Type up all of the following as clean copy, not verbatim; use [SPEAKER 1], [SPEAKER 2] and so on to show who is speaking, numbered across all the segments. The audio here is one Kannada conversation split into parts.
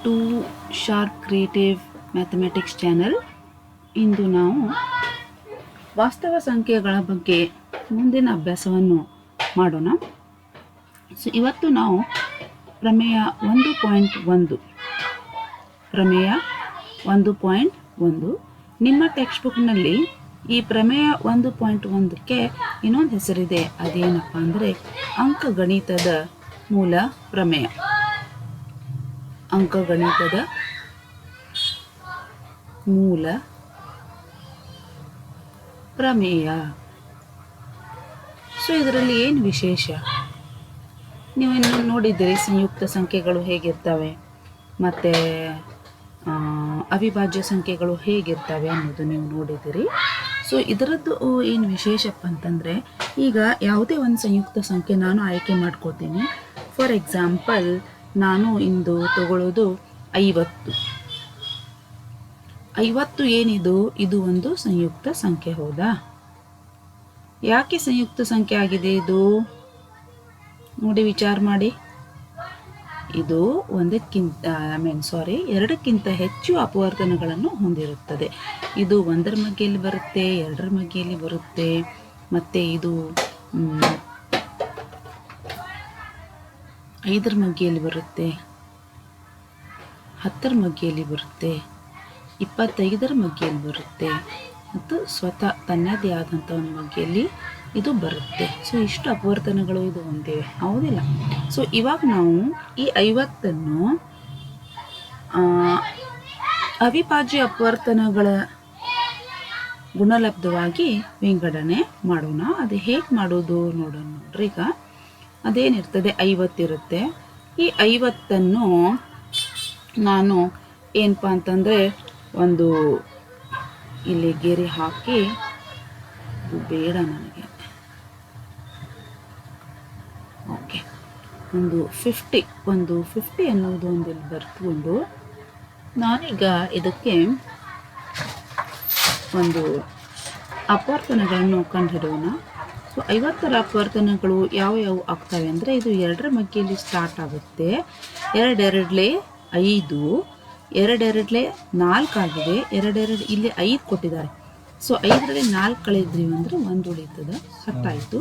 [SPEAKER 1] To Sharp Creative Mathematics channel. ಇಂದು ನಾವು ವಾಸ್ತವ ಸಂಖ್ಯೆಗಳ ಬಗ್ಗೆ ಮುಂದಿನ ಅಭ್ಯಾಸವನ್ನು ಮಾಡೋಣ. ಸೊ ಇವತ್ತು ನಾವು ಪ್ರಮೇಯ 1.1 ನಿಮ್ಮ ಟೆಕ್ಸ್ಟ್ ಬುಕ್ನಲ್ಲಿ ಈ ಪ್ರಮೇಯ 1.1ಕ್ಕೆ ಇನ್ನೊಂದು ಹೆಸರಿದೆ. ಅದೇನಪ್ಪ ಅಂದರೆ ಅಂಕಗಣಿತದ ಮೂಲ ಪ್ರಮೇಯ. ಅಂಕಗಣಿತದ ಮೂಲ ಪ್ರಮೇಯ. ಸೊ ಇದರಲ್ಲಿ ಏನು ವಿಶೇಷ? ನೀವು ಇನ್ನು ನೋಡಿದ್ದೀರಿ ಸಂಯುಕ್ತ ಸಂಖ್ಯೆಗಳು ಹೇಗಿರ್ತವೆ ಮತ್ತು ಅವಿಭಾಜ್ಯ ಸಂಖ್ಯೆಗಳು ಹೇಗಿರ್ತವೆ ಅನ್ನೋದು ನೀವು ನೋಡಿದ್ದೀರಿ. ಸೊ ಇದರದ್ದು ಏನು ವಿಶೇಷಪ್ಪ ಅಂತಂದರೆ, ಈಗ ಯಾವುದೇ ಒಂದು ಸಂಯುಕ್ತ ಸಂಖ್ಯೆ ನಾನು ಆಯ್ಕೆ ಮಾಡ್ಕೋತೀನಿ. ಫಾರ್ ಎಕ್ಸಾಂಪಲ್, ನಾನು ಇಂದು ತಗೊಳ್ಳೋದು 50 ಏನಿದು, ಇದು ಒಂದು ಸಂಯುಕ್ತ ಸಂಖ್ಯೆ. ಹೌದಾ? ಯಾಕೆ ಸಂಯುಕ್ತ ಸಂಖ್ಯೆ ಆಗಿದೆ ಇದು? ನೋಡಿ, ವಿಚಾರ ಮಾಡಿ. ಇದು ಎರಡಕ್ಕಿಂತ ಹೆಚ್ಚು ಅಪವರ್ತನಗಳನ್ನು ಹೊಂದಿರುತ್ತದೆ. ಇದು 1ರ ಮಗ್ಗೆಯಲ್ಲಿ ಬರುತ್ತೆ, 2ರ ಮಗ್ಗೆಯಲ್ಲಿ ಬರುತ್ತೆ, ಮತ್ತು ಇದು 5ರ ಮಗ್ಗೆಯಲ್ಲಿ ಬರುತ್ತೆ, 10ರ ಮಗ್ಗೆಯಲ್ಲಿ ಬರುತ್ತೆ, 25ರ ಮಗ್ಗೆಯಲ್ಲಿ ಬರುತ್ತೆ, ಮತ್ತು ಸ್ವತಃ ತನ್ನದೇ ಆದಂಥ ಒಂದು ಮಗ್ಗೆಯಲ್ಲಿ ಇದು ಬರುತ್ತೆ. ಸೊ ಇಷ್ಟು ಅಪವರ್ತನಗಳು ಇದು ಹೊಂದಿವೆ, ಹೌದಿಲ್ಲ? ಸೊ ಇವಾಗ ನಾವು ಈ 50ನ್ನು ಅವಿಭಾಜ್ಯ ಅಪವರ್ತನಗಳ ಗುಣಲಬ್ಧವಾಗಿ ವಿಂಗಡಣೆ ಮಾಡೋಣ. ಅದು ಹೇಗೆ ಮಾಡೋದು ನೋಡೋಣ. ನೋಡ್ರಿ, ಈಗ ಅದೇನಿರ್ತದೆ, 50 ಇರುತ್ತೆ. ಈ 50ನ್ನು ನಾನು ಏನಪ್ಪ ಅಂತಂದರೆ ಒಂದು ಇಲ್ಲಿ ಗೆರೆ ಹಾಕಿ, ಬೇಡ ನನಗೆ, ಓಕೆ, ಒಂದು 50 ಅನ್ನೋದು ಒಂದು ಇಲ್ಲಿ ಬರ್ಕೊಂಡು ನಾನೀಗ ಇದಕ್ಕೆ ಒಂದು ಅಪವರ್ತನಗಳನ್ನು ಕಂಡುಹಿಡೋಣ. ಸೊ 50ರ ಅಪವರ್ತನಗಳು ಯಾವ ಆಗ್ತವೆ ಅಂದರೆ, ಇದು 2ರ ಮಗ್ಗೆಯಲ್ಲಿ ಸ್ಟಾರ್ಟ್ ಆಗುತ್ತೆ, 2 5, 2 4 ಆಗಿದೆ, 2 ಇಲ್ಲಿ 5 ಕೊಟ್ಟಿದ್ದಾರೆ. ಸೊ 5ರಲ್ಲಿ 4 ಕಳೆದ್ರಿ ಅಂದರೆ 1 ಉಳಿತದೆ, 10 ಆಯಿತು.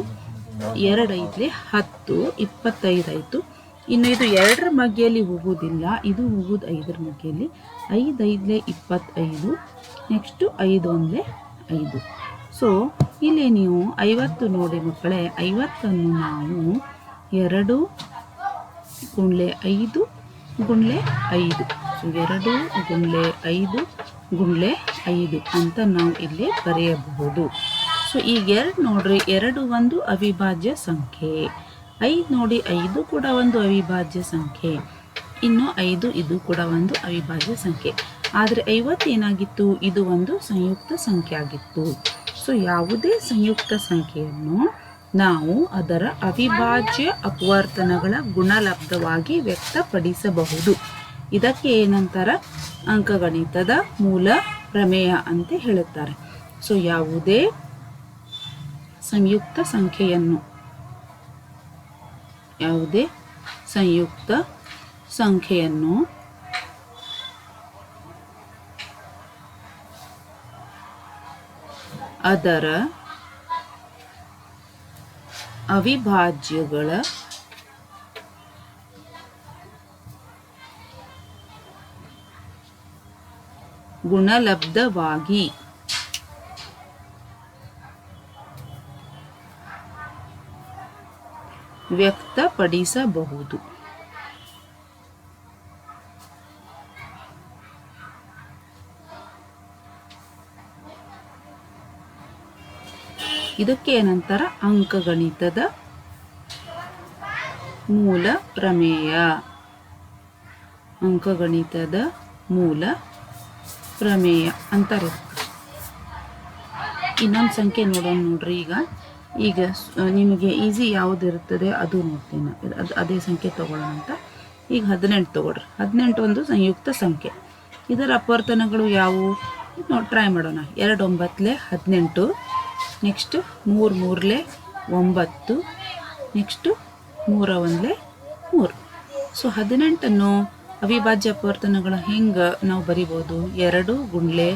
[SPEAKER 1] 2 5 10, 25 ಆಯಿತು. ಇನ್ನು ಇದು 2ರ ಮಗ್ಗೆಯಲ್ಲಿ ಹೋಗೋದಿಲ್ಲ, ಇದು ಹೋಗೋದು 5ರ ಮಗ್ಗೆಯಲ್ಲಿ. 5 5 25, ನೆಕ್ಸ್ಟು 5 1 5. ಸೊ ಇಲ್ಲಿ ನೀವು 50 ನೋಡಿ ಮಕ್ಕಳೇ, 50ನ್ನು ನಾವು 2 ಗುಣ್ಲೆ 5 ಗುಣ್ಲೆ 5, ಸೊ 2 ಗುಣ್ಲೆ 5 ಗುಣ್ಲೆ 5 ಅಂತ ನಾವು ಇಲ್ಲಿ ಬರೆಯಬಹುದು. ಸೊ ಈಗ 2 ನೋಡ್ರಿ, 2 ಒಂದು ಅವಿಭಾಜ್ಯ ಸಂಖ್ಯೆ. 5 ನೋಡಿ, 5 ಕೂಡ ಒಂದು ಅವಿಭಾಜ್ಯ ಸಂಖ್ಯೆ. ಇನ್ನು 5 ಇದು ಕೂಡ ಒಂದು ಅವಿಭಾಜ್ಯ ಸಂಖ್ಯೆ. ಆದರೆ 50 ಏನಾಗಿತ್ತು? ಇದು ಒಂದು ಸಂಯುಕ್ತ ಸಂಖ್ಯೆ ಆಗಿತ್ತು. ಸೊ ಯಾವುದೇ ಸಂಯುಕ್ತ ಸಂಖ್ಯೆಯನ್ನು ನಾವು ಅದರ ಅವಿಭಾಜ್ಯ ಅಪವರ್ತನಗಳ ಗುಣಲಬ್ಧವಾಗಿ ವ್ಯಕ್ತಪಡಿಸಬಹುದು. ಇದಕ್ಕೆ ಏನಂತಾರ? ಅಂಕಗಣಿತದ ಮೂಲ ಪ್ರಮೇಯ ಅಂತ ಹೇಳುತ್ತಾರೆ. ಸೊ ಯಾವುದೇ ಸಂಯುಕ್ತ ಸಂಖ್ಯೆಯನ್ನು ಅದರ ಅವಿಭಾಜ್ಯಗಳ ಗುಣಲಬ್ಧವಾಗಿ ವ್ಯಕ್ತಪಡಿಸಬಹುದು. ಇದಕ್ಕೆ ಏನಂತಾರ? ಅಂಕಗಣಿತದ ಮೂಲ ಪ್ರಮೇಯ. ಅಂಕಗಣಿತದ ಮೂಲ ಪ್ರಮೇಯ ಅಂತಾರೆ. ಇನ್ನೊಂದು ಸಂಖ್ಯೆ ನೋಡೋಣ. ನೋಡ್ರಿ, ಈಗ ನಿಮಗೆ ಈಸಿ ಯಾವುದಿರುತ್ತದೆ ಅದು ನೋಡ್ತೀನಿ. ಅದೇ ಸಂಖ್ಯೆ ತಗೊಳ್ಳೋಣ ಅಂತ. ಈಗ 18 ತಗೊಳ್ರಿ. 18 ಒಂದು ಸಂಯುಕ್ತ ಸಂಖ್ಯೆ. ಇದರ ಅಪವರ್ತನಗಳು ಯಾವುವು ನೋಡಿ ಟ್ರೈ ಮಾಡೋಣ. 2 9 18, ನೆಕ್ಸ್ಟ್ 3 3 9, ನೆಕ್ಸ್ಟು 3 1 3. ಸೊ 18ಅನ್ನು ಅವಿಭಾಜ್ಯ ಅಪವರ್ತನಗಳು ಹೆಂಗೆ ನಾವು ಬರಿಬೋದು? 2 ಗುಂಡ್ಲೆ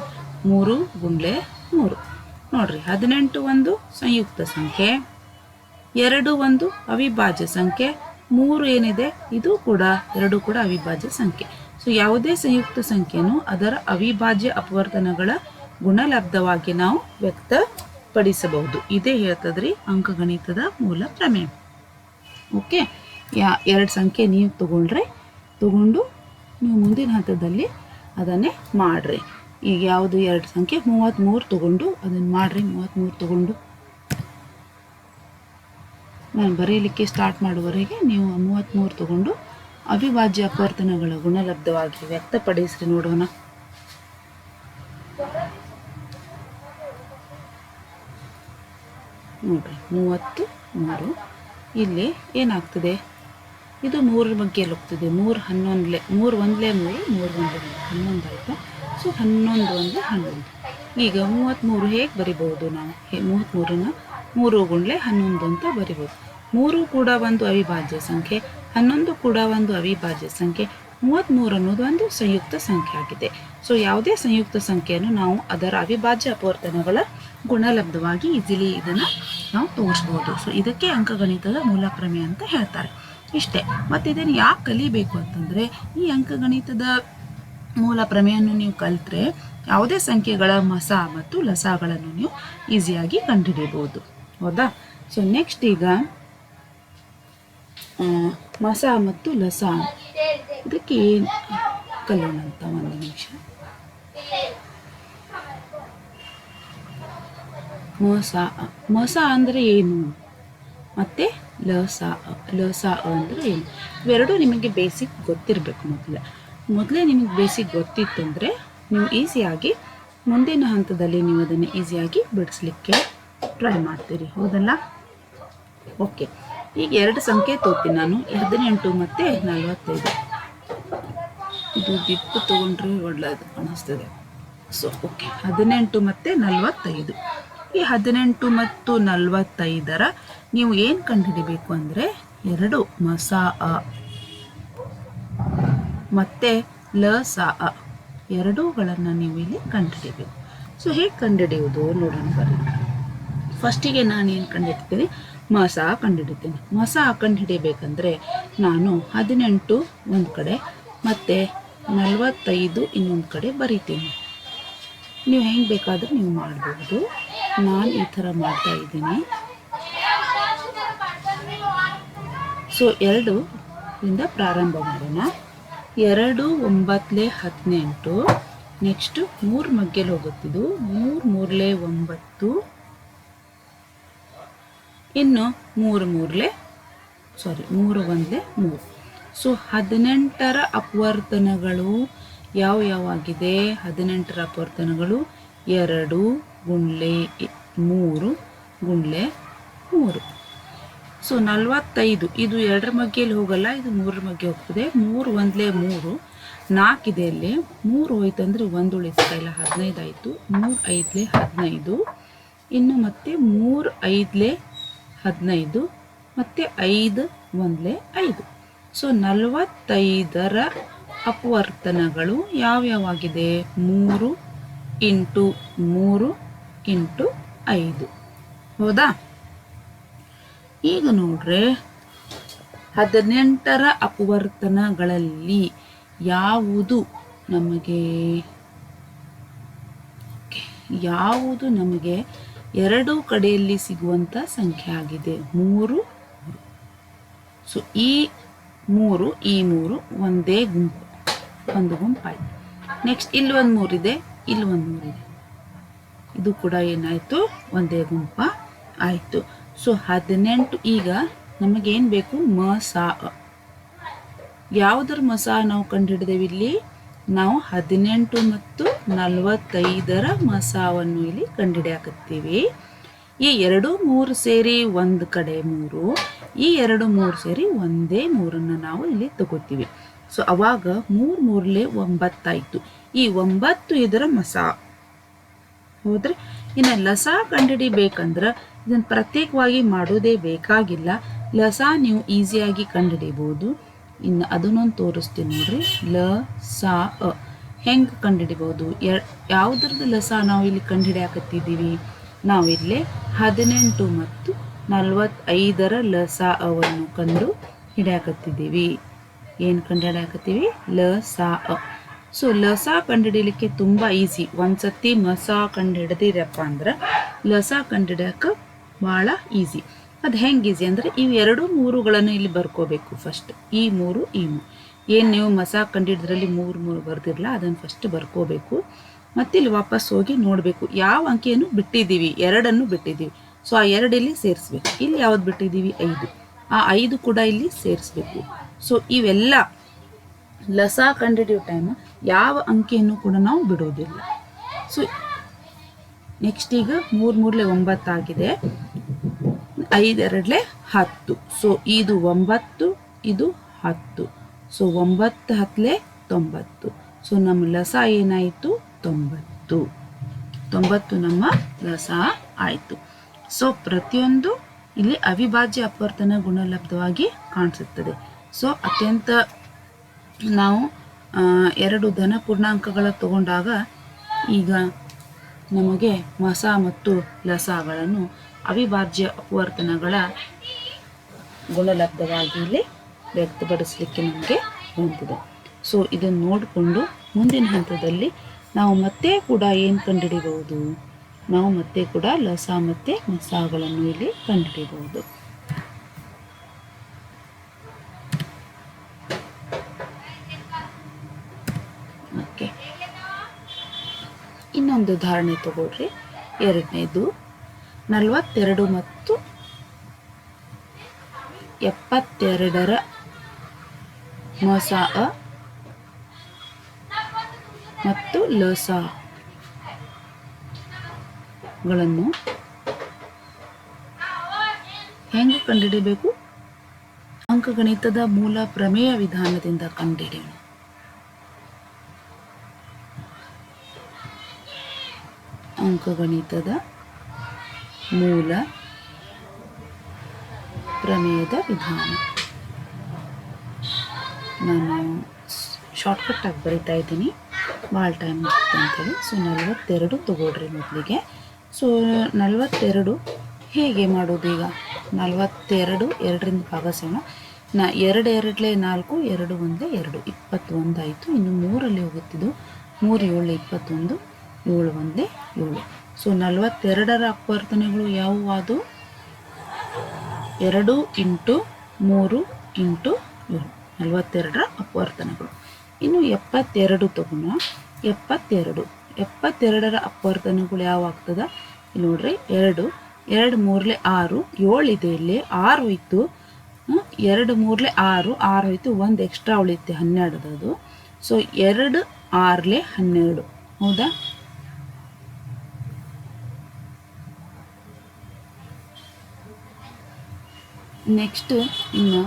[SPEAKER 1] 3 ಗುಂಡ್ಲೆ 3. ನೋಡ್ರಿ, 18 ಒಂದು ಸಂಯುಕ್ತ ಸಂಖ್ಯೆ, 2 ಒಂದು ಅವಿಭಾಜ್ಯ ಸಂಖ್ಯೆ, 3 ಏನಿದೆ ಇದು ಕೂಡ 2 ಕೂಡ ಅವಿಭಾಜ್ಯ ಸಂಖ್ಯೆ. ಸೊ ಯಾವುದೇ ಸಂಯುಕ್ತ ಸಂಖ್ಯೆಯನ್ನು ಅದರ ಅವಿಭಾಜ್ಯ ಅಪವರ್ತನಗಳ ಗುಣಲಬ್ಧವಾಗಿ ನಾವು ವ್ಯಕ್ತಪಡಿಸಬಹುದು. ಇದೇ ಹೇಳ್ತದ್ರಿ ಅಂಕಗಣಿತದ ಮೂಲ ಪ್ರಮೇಯ. ಓಕೆ, 2 ಸಂಖ್ಯೆ ನೀವು ತಗೊಂಡು ನೀವು ಮುಂದಿನ ಹಂತದಲ್ಲಿ ಅದನ್ನೇ ಮಾಡ್ರಿ. ಈಗ ಯಾವುದು 2 ಸಂಖ್ಯೆ? 33 ತಗೊಂಡು ಅದನ್ನು ಮಾಡ್ರಿ. 33 ತಗೊಂಡು ನಾನು ಬರೀಲಿಕ್ಕೆ ಸ್ಟಾರ್ಟ್ ಮಾಡುವವರೆಗೆ ನೀವು 33 ತಗೊಂಡು ಅವಿಭಾಜ್ಯ ಅಪವರ್ತನಗಳ ಗುಣಲಬ್ಧವಾಗಿ ವ್ಯಕ್ತಪಡಿಸ್ರಿ ನೋಡೋಣ. ನೋಡ್ರಿ, 33 ಇಲ್ಲಿ ಏನಾಗ್ತದೆ? ಇದು 3 ಬಗ್ಗೆಯಲ್ಲಿ ಹೋಗ್ತದೆ. 3 11 3 ಒಂದಲೇ 3 3 1 11 ಆಯಿತಾ? ಸೊ 11 1 11. ಈಗ 33 ಹೇಗೆ ಬರಿಬಹುದು? ನಾವು 33ನ 3 ಗುಂಡ್ಲೆ 11 ಅಂತ ಬರಿಬೋದು. 3 ಕೂಡ ಒಂದು ಅವಿಭಾಜ್ಯ ಸಂಖ್ಯೆ, 11 ಕೂಡ ಒಂದು ಅವಿಭಾಜ್ಯ ಸಂಖ್ಯೆ, 33 ಅನ್ನೋದು ಒಂದು ಸಂಯುಕ್ತ ಸಂಖ್ಯೆ ಆಗಿದೆ. ಸೊ ಯಾವುದೇ ಸಂಯುಕ್ತ ಸಂಖ್ಯೆಯನ್ನು ನಾವು ಅದರ ಅವಿಭಾಜ್ಯ ಅಪವರ್ತನಗಳ ಗುಣಲಬ್ಧವಾಗಿ ಈಸಿಲಿ ಇದನ್ನು ನಾವು ತೋರಿಸ್ಬೋದು. ಸೊ ಇದಕ್ಕೆ ಅಂಕಗಣಿತದ ಮೂಲ ಪ್ರಮೇಯ ಅಂತ ಹೇಳ್ತಾರೆ. ಇಷ್ಟೇ. ಮತ್ತು ಇದನ್ನು ಯಾಕೆ ಕಲಿಬೇಕು ಅಂತಂದರೆ, ಈ ಅಂಕಗಣಿತದ ಮೂಲ ಪ್ರಮೇಯವನ್ನು ನೀವು ಕಲಿತ್ರೆ ಯಾವುದೇ ಸಂಖ್ಯೆಗಳ ಮಸ ಮತ್ತು ಲಸಗಳನ್ನು ನೀವು ಈಸಿಯಾಗಿ ಕಂಡುಹಿಡಿಯಬಹುದು. ಹೌದಾ? ಸೊ ನೆಕ್ಸ್ಟ್ ಈಗ ಮಸ ಮತ್ತು ಲಸ ಇದಕ್ಕೆ ಏನು ಕಲಿಯೋಣ ಅಂತ ಒಂದು ನಿಮಿಷ. ಮಸ ಅಂದರೆ ಏನು ಮತ್ತು ಲಸ ಅಂದರೆ ಏನು? ಇವೆರಡೂ ನಿಮಗೆ ಬೇಸಿಕ್ ಗೊತ್ತಿರಬೇಕು. ಮೊದಲೇ ನಿಮಗೆ ಬೇಸಿಕ್ ಗೊತ್ತಿತ್ತಂದರೆ ನೀವು ಈಸಿಯಾಗಿ ಮುಂದಿನ ಹಂತದಲ್ಲಿ ನೀವು ಅದನ್ನು ಈಸಿಯಾಗಿ ಬಿಡಿಸ್ಲಿಕ್ಕೆ ಟ್ರೈ ಮಾಡ್ತೀರಿ. ಹೌದಲ್ಲ? ಓಕೆ, ಈಗ 2 ಸಂಖ್ಯೆ ತೋತೀನಿ ನಾನು, 18 ಮತ್ತು 45. ಇದು ದಿಪ್ಪು ತೊಗೊಂಡ್ರೆ ಒಳ್ಳೆಯದು ಕಾಣಿಸ್ತದೆ. ಸೊ ಓಕೆ, 18 ಮತ್ತು 45. ಈ 18 ಮತ್ತು 45ರ ನೀವು ಏನು ಕಂಡುಹಿಡಿಬೇಕು ಅಂದರೆ 2 ಮಸ ಮತ್ತು ಲಸ ಎರಡೂಗಳನ್ನು ನೀವು ಇಲ್ಲಿ ಕಂಡುಹಿಡಿಯಬೇಕು. ಸೊ ಹೇಗೆ ಕಂಡುಹಿಡಿಯೋದು ನೋಡೋಣ ಬರ್ರಿ. ಫಸ್ಟಿಗೆ ನಾನು ಏನು ಕಂಡುಹಿಡ್ತೀನಿ? ಮಸ ಕಂಡುಹಿಡಿತೀನಿ. ಮಸ ಕಂಡುಹಿಡಿಯಬೇಕಂದ್ರೆ ನಾನು 18 ಒಂದು ಕಡೆ ಮತ್ತು 45 ಇನ್ನೊಂದು ಕಡೆ ಬರಿತೀನಿ. ನೀವು ಹೆಂಗೆ ಬೇಕಾದರೂ ನೀವು ಮಾಡ್ಬೋದು. ನಾನು ಈ ಥರ ಮಾಡ್ತಾ ಇದ್ದೀನಿ. ಸೊ 2ರಿಂದ ಪ್ರಾರಂಭ ಮಾಡೋಣ. 2 9 18. ನೆಕ್ಸ್ಟು 3 ಮಗ್ಗೆಲಿ ಹೋಗುತ್ತಿದ್ದು 3 3 9. ಇನ್ನು 3 1 3. ಸೊ 18ರ ಅಪವರ್ತನಗಳು ಯಾವಾಗಿದೆ? 18ರ ಅಪವರ್ತನಗಳು 2 ಗುಂಡ್ಲೆ 3 ಗುಂಡ್ಲೆ 3. ಸೊ 45 ಇದು 2ರ ಮಗ್ಗೆಯಲ್ಲಿ ಹೋಗಲ್ಲ, ಇದು 3ರ ಮಗ್ಗೆ ಹೋಗ್ತದೆ. 3 1 3 4 ಇದೆ ಅಲ್ಲಿ. 3 ಹೋಯ್ತು ಅಂದರೆ 1 ಉಳಿತಾ ಇಲ್ಲ, 15 ಆಯಿತು. 3 5 15. ಇನ್ನು ಮತ್ತೆ 3 5 15 ಮತ್ತು 5 1 5. ಸೊ 45ರ ಅಪವರ್ತನಗಳು ಯಾವ್ಯಾವಾಗಿದೆ? 3 into 3 into 5. ಹೌದಾ? ಈಗ ನೋಡ್ರೆ 18ರ ಅಪವರ್ತನಗಳಲ್ಲಿ ಯಾವುದು ನಮಗೆ ಎರಡೂ ಕಡೆಯಲ್ಲಿ ಸಿಗುವಂಥ ಸಂಖ್ಯೆ ಆಗಿದೆ? 3. ಸೊ ಈ 3 ಒಂದೇ ಗುಂಪು, ಒಂದು ಗುಂಪಾಯಿತು. ನೆಕ್ಸ್ಟ್ ಇಲ್ಲಿ ಒಂದು 3 ಇದೆ, ಇಲ್ಲಿ ಒಂದು 3 ಇದೆ. ಇದು ಕೂಡ ಏನಾಯಿತು? ಒಂದೇ ಗುಂಪ ಆಯಿತು. ಸೊ 18. ಈಗ ನಮಗೇನು ಬೇಕು? ಮಸ. ಯಾವುದರ ಮಸ ನಾವು ಕಂಡುಹಿಡಿದೇವೆ ಇಲ್ಲಿ? ನಾವು 18 ಮತ್ತು 45ರ ಮಸವನ್ನು ಇಲ್ಲಿ ಕಂಡುಹಿಡಿಯಾಕತ್ತೀವಿ. ಈ 2 3 ಸೇರಿ ಒಂದು ಕಡೆ 3, ಈ 2 3 ಸೇರಿ ಒಂದೇ 3ನ್ನು ನಾವು ಇಲ್ಲಿ ತಗೋತೀವಿ. ಸೊ ಅವಾಗ 3 3 9 ಆಯಿತು. ಈ 9 ಇದರ ಮಸ. ಹೌದ್ರಿ? ಇನ್ನು ಲಸ ಕಂಡುಹಿಡಿಬೇಕಂದ್ರೆ ಇದನ್ನು ಪ್ರತ್ಯೇಕವಾಗಿ ಮಾಡೋದೇ ಬೇಕಾಗಿಲ್ಲ. ಲಸ ನೀವು ಈಸಿಯಾಗಿ ಕಂಡುಹಿಡಿಬೋದು. ಇನ್ನು ಅದನ್ನೊಂದು ತೋರಿಸ್ತೀನಿ ನೋಡ್ರಿ. ಲ ಸಾ ಅ ಹೆಂಗೆ ಕಂಡುಹಿಡಿಬೋದು? ಯಾವುದ್ರದ್ದು ಲಸ ನಾವು ಇಲ್ಲಿ ಕಂಡುಹಿಡಿಯಾಕತ್ತಿದ್ದೀವಿ? ನಾವಿಲ್ಲಿ 18 ಮತ್ತು 45ರ ಲಸ ಅವನ್ನು ಕಂಡು ಹಿಡಿಯಾಕತ್ತಿದ್ದೀವಿ. ಏನು ಕಂಡು ಹಿಡಿಯಾಕತ್ತೀವಿ? ಲ ಸಾ ಅ. ಸೊ ಲಸ ಕಂಡುಹಿಡಿಯಲಿಕ್ಕೆ ತುಂಬ ಈಸಿ. ಒಂದು ಸತಿ ಮಸ ಕಂಡು ಹಿಡ್ದಿರಪ್ಪ ಅಂದ್ರೆ ಲಸ ಕಂಡು ಹಿಡಿಯೋಕೆ ಭಾಳ ಈಸಿ. ಅದು ಹೆಂಗೆ ಈಸಿ ಅಂದರೆ ಇವು 2 3ಗಳನ್ನು ಇಲ್ಲಿ ಬರ್ಕೋಬೇಕು ಫಸ್ಟ್. ಈ 3 ಏನು ನೀವು ಮಸ ಕಂಡಿದ್ರಲ್ಲಿ 3 ಬರ್ದಿರಲ್ಲ ಅದನ್ನು ಫಸ್ಟ್ ಬರ್ಕೋಬೇಕು. ಮತ್ತು ಇಲ್ಲಿ ವಾಪಸ್ ಹೋಗಿ ನೋಡಬೇಕು ಯಾವ ಅಂಕಿಯನ್ನು ಬಿಟ್ಟಿದ್ದೀವಿ. 2ಅನ್ನು ಬಿಟ್ಟಿದ್ದೀವಿ. ಸೊ ಆ 2 ಇಲ್ಲಿ ಸೇರಿಸ್ಬೇಕು. ಇಲ್ಲಿ ಯಾವ್ದು ಬಿಟ್ಟಿದ್ದೀವಿ? 5. ಆ 5 ಕೂಡ ಇಲ್ಲಿ ಸೇರಿಸ್ಬೇಕು. ಸೊ ಇವೆಲ್ಲ ಲಸ ಕಂಡಿಡಿಯೋ ಟೈಮ್ ಯಾವ ಅಂಕಿಯನ್ನು ಕೂಡ ನಾವು ಬಿಡೋದಿಲ್ಲ. ಸೊ ನೆಕ್ಸ್ಟ್ ಈಗ 3 9 ಆಗಿದೆ. 5 2 10. ಸೊ ಇದು 9, ಇದು 10. ಸೊ 9 10 90. ಸೊ ನಮ್ಮ ಲಸ ಏನಾಯಿತು? 90. 90 ನಮ್ಮ ಲಸ ಆಯಿತು. ಸೊ ಪ್ರತಿಯೊಂದು ಇಲ್ಲಿ ಅವಿಭಾಜ್ಯ ಅಪವರ್ತನ ಗುಣಲಬ್ಧವಾಗಿ ಕಾಣಿಸುತ್ತದೆ. ಸೊ ಅತ್ಯಂತ ನಾವು 2 ಧನ ಪೂರ್ಣಾಂಕಗಳ ತಗೊಂಡಾಗ ಈಗ ನಮಗೆ ಮಸ ಮತ್ತು ಲಸಗಳನ್ನು ಅವಿಭಾಜ್ಯ ಅಪವರ್ತನಗಳ ಗುಣಲಬ್ಧವಾಗಿ ಇಲ್ಲಿ ವ್ಯಕ್ತಪಡಿಸಲಿಕ್ಕೆ ನಮಗೆ ಹೊಂದಿದೆ. ಸೊ ಇದನ್ನು ನೋಡಿಕೊಂಡು ಮುಂದಿನ ಹಂತದಲ್ಲಿ ನಾವು ಮತ್ತೆ ಕೂಡ ಏನು ಕಂಡುಹಿಡಿಬಹುದು? ನಾವು ಮತ್ತೆ ಕೂಡ ಲಸ ಮತ್ತು ಮಸಗಳನ್ನು ಇಲ್ಲಿ ಕಂಡುಹಿಡಿಯಬಹುದು. ಓಕೆ, ಇನ್ನೊಂದು ಉದಾಹರಣೆ ತಗೊಳ್ರಿ. ಎರಡನೇದು 42 ಮತ್ತು 72ರ ಮಸ ಮತ್ತು ಲಸಗಳನ್ನು ಹೆಂಗೆ ಕಂಡುಹಿಡಿಯಬೇಕು? ಅಂಕಗಣಿತದ ಮೂಲ ಪ್ರಮೇಯ ವಿಧಾನದಿಂದ ಕಂಡುಹಿಡಿಯೋಣ. ಅಂಕಗಣಿತದ ಮೂಲ ಪ್ರಮೇಯದ ವಿಧಾನ. ನಾನು ಶಾರ್ಟ್ಕಟ್ ಆಗಿ ಬರಿತಾ ಇದ್ದೀನಿ, ಭಾಳ ಟೈಮ್ ಆಗುತ್ತೆ ಅಂತೇಳಿ. ಸೊ 42 ತಗೊಳ್ರಿ ಮೊದಲಿಗೆ. ಸೊ 42 ಹೇಗೆ ಮಾಡೋದು? ಈಗ 42 2ರಿಂದ ಭಾಗಿಸೋಣ. 2 2 4, 2 1 2, 21 ಆಯಿತು. ಇನ್ನು 3ರಲ್ಲಿ ಹೋಗುತ್ತಿದ್ದು 3 7 21, 7 1 7. ಸೊ 42ರ ಅಪವರ್ತನಗಳು ಯಾವುವು? ಅದು 2 × 3 × 7, 42ರ ಅಪವರ್ತನಗಳು. ಇನ್ನು 72 ತಗೋಣ. 72ರ ಅಪವರ್ತನಗಳು ಯಾವ ಆಗ್ತದ? ಇಲ್ಲಿ ನೋಡ್ರಿ, 2 2 3 6, 7 ಇದೆ ಇಲ್ಲಿ, 6 ಹೋಯ್ತು. 2 3 6, 6 ಹೋಯ್ತು, 1 ಎಕ್ಸ್ಟ್ರಾ ಉಳಿಯುತ್ತೆ, 12 ಅದು. ಸೊ 2 6 12, ಹೌದಾ? ನೆಕ್ಸ್ಟ್ ಇನ್ನು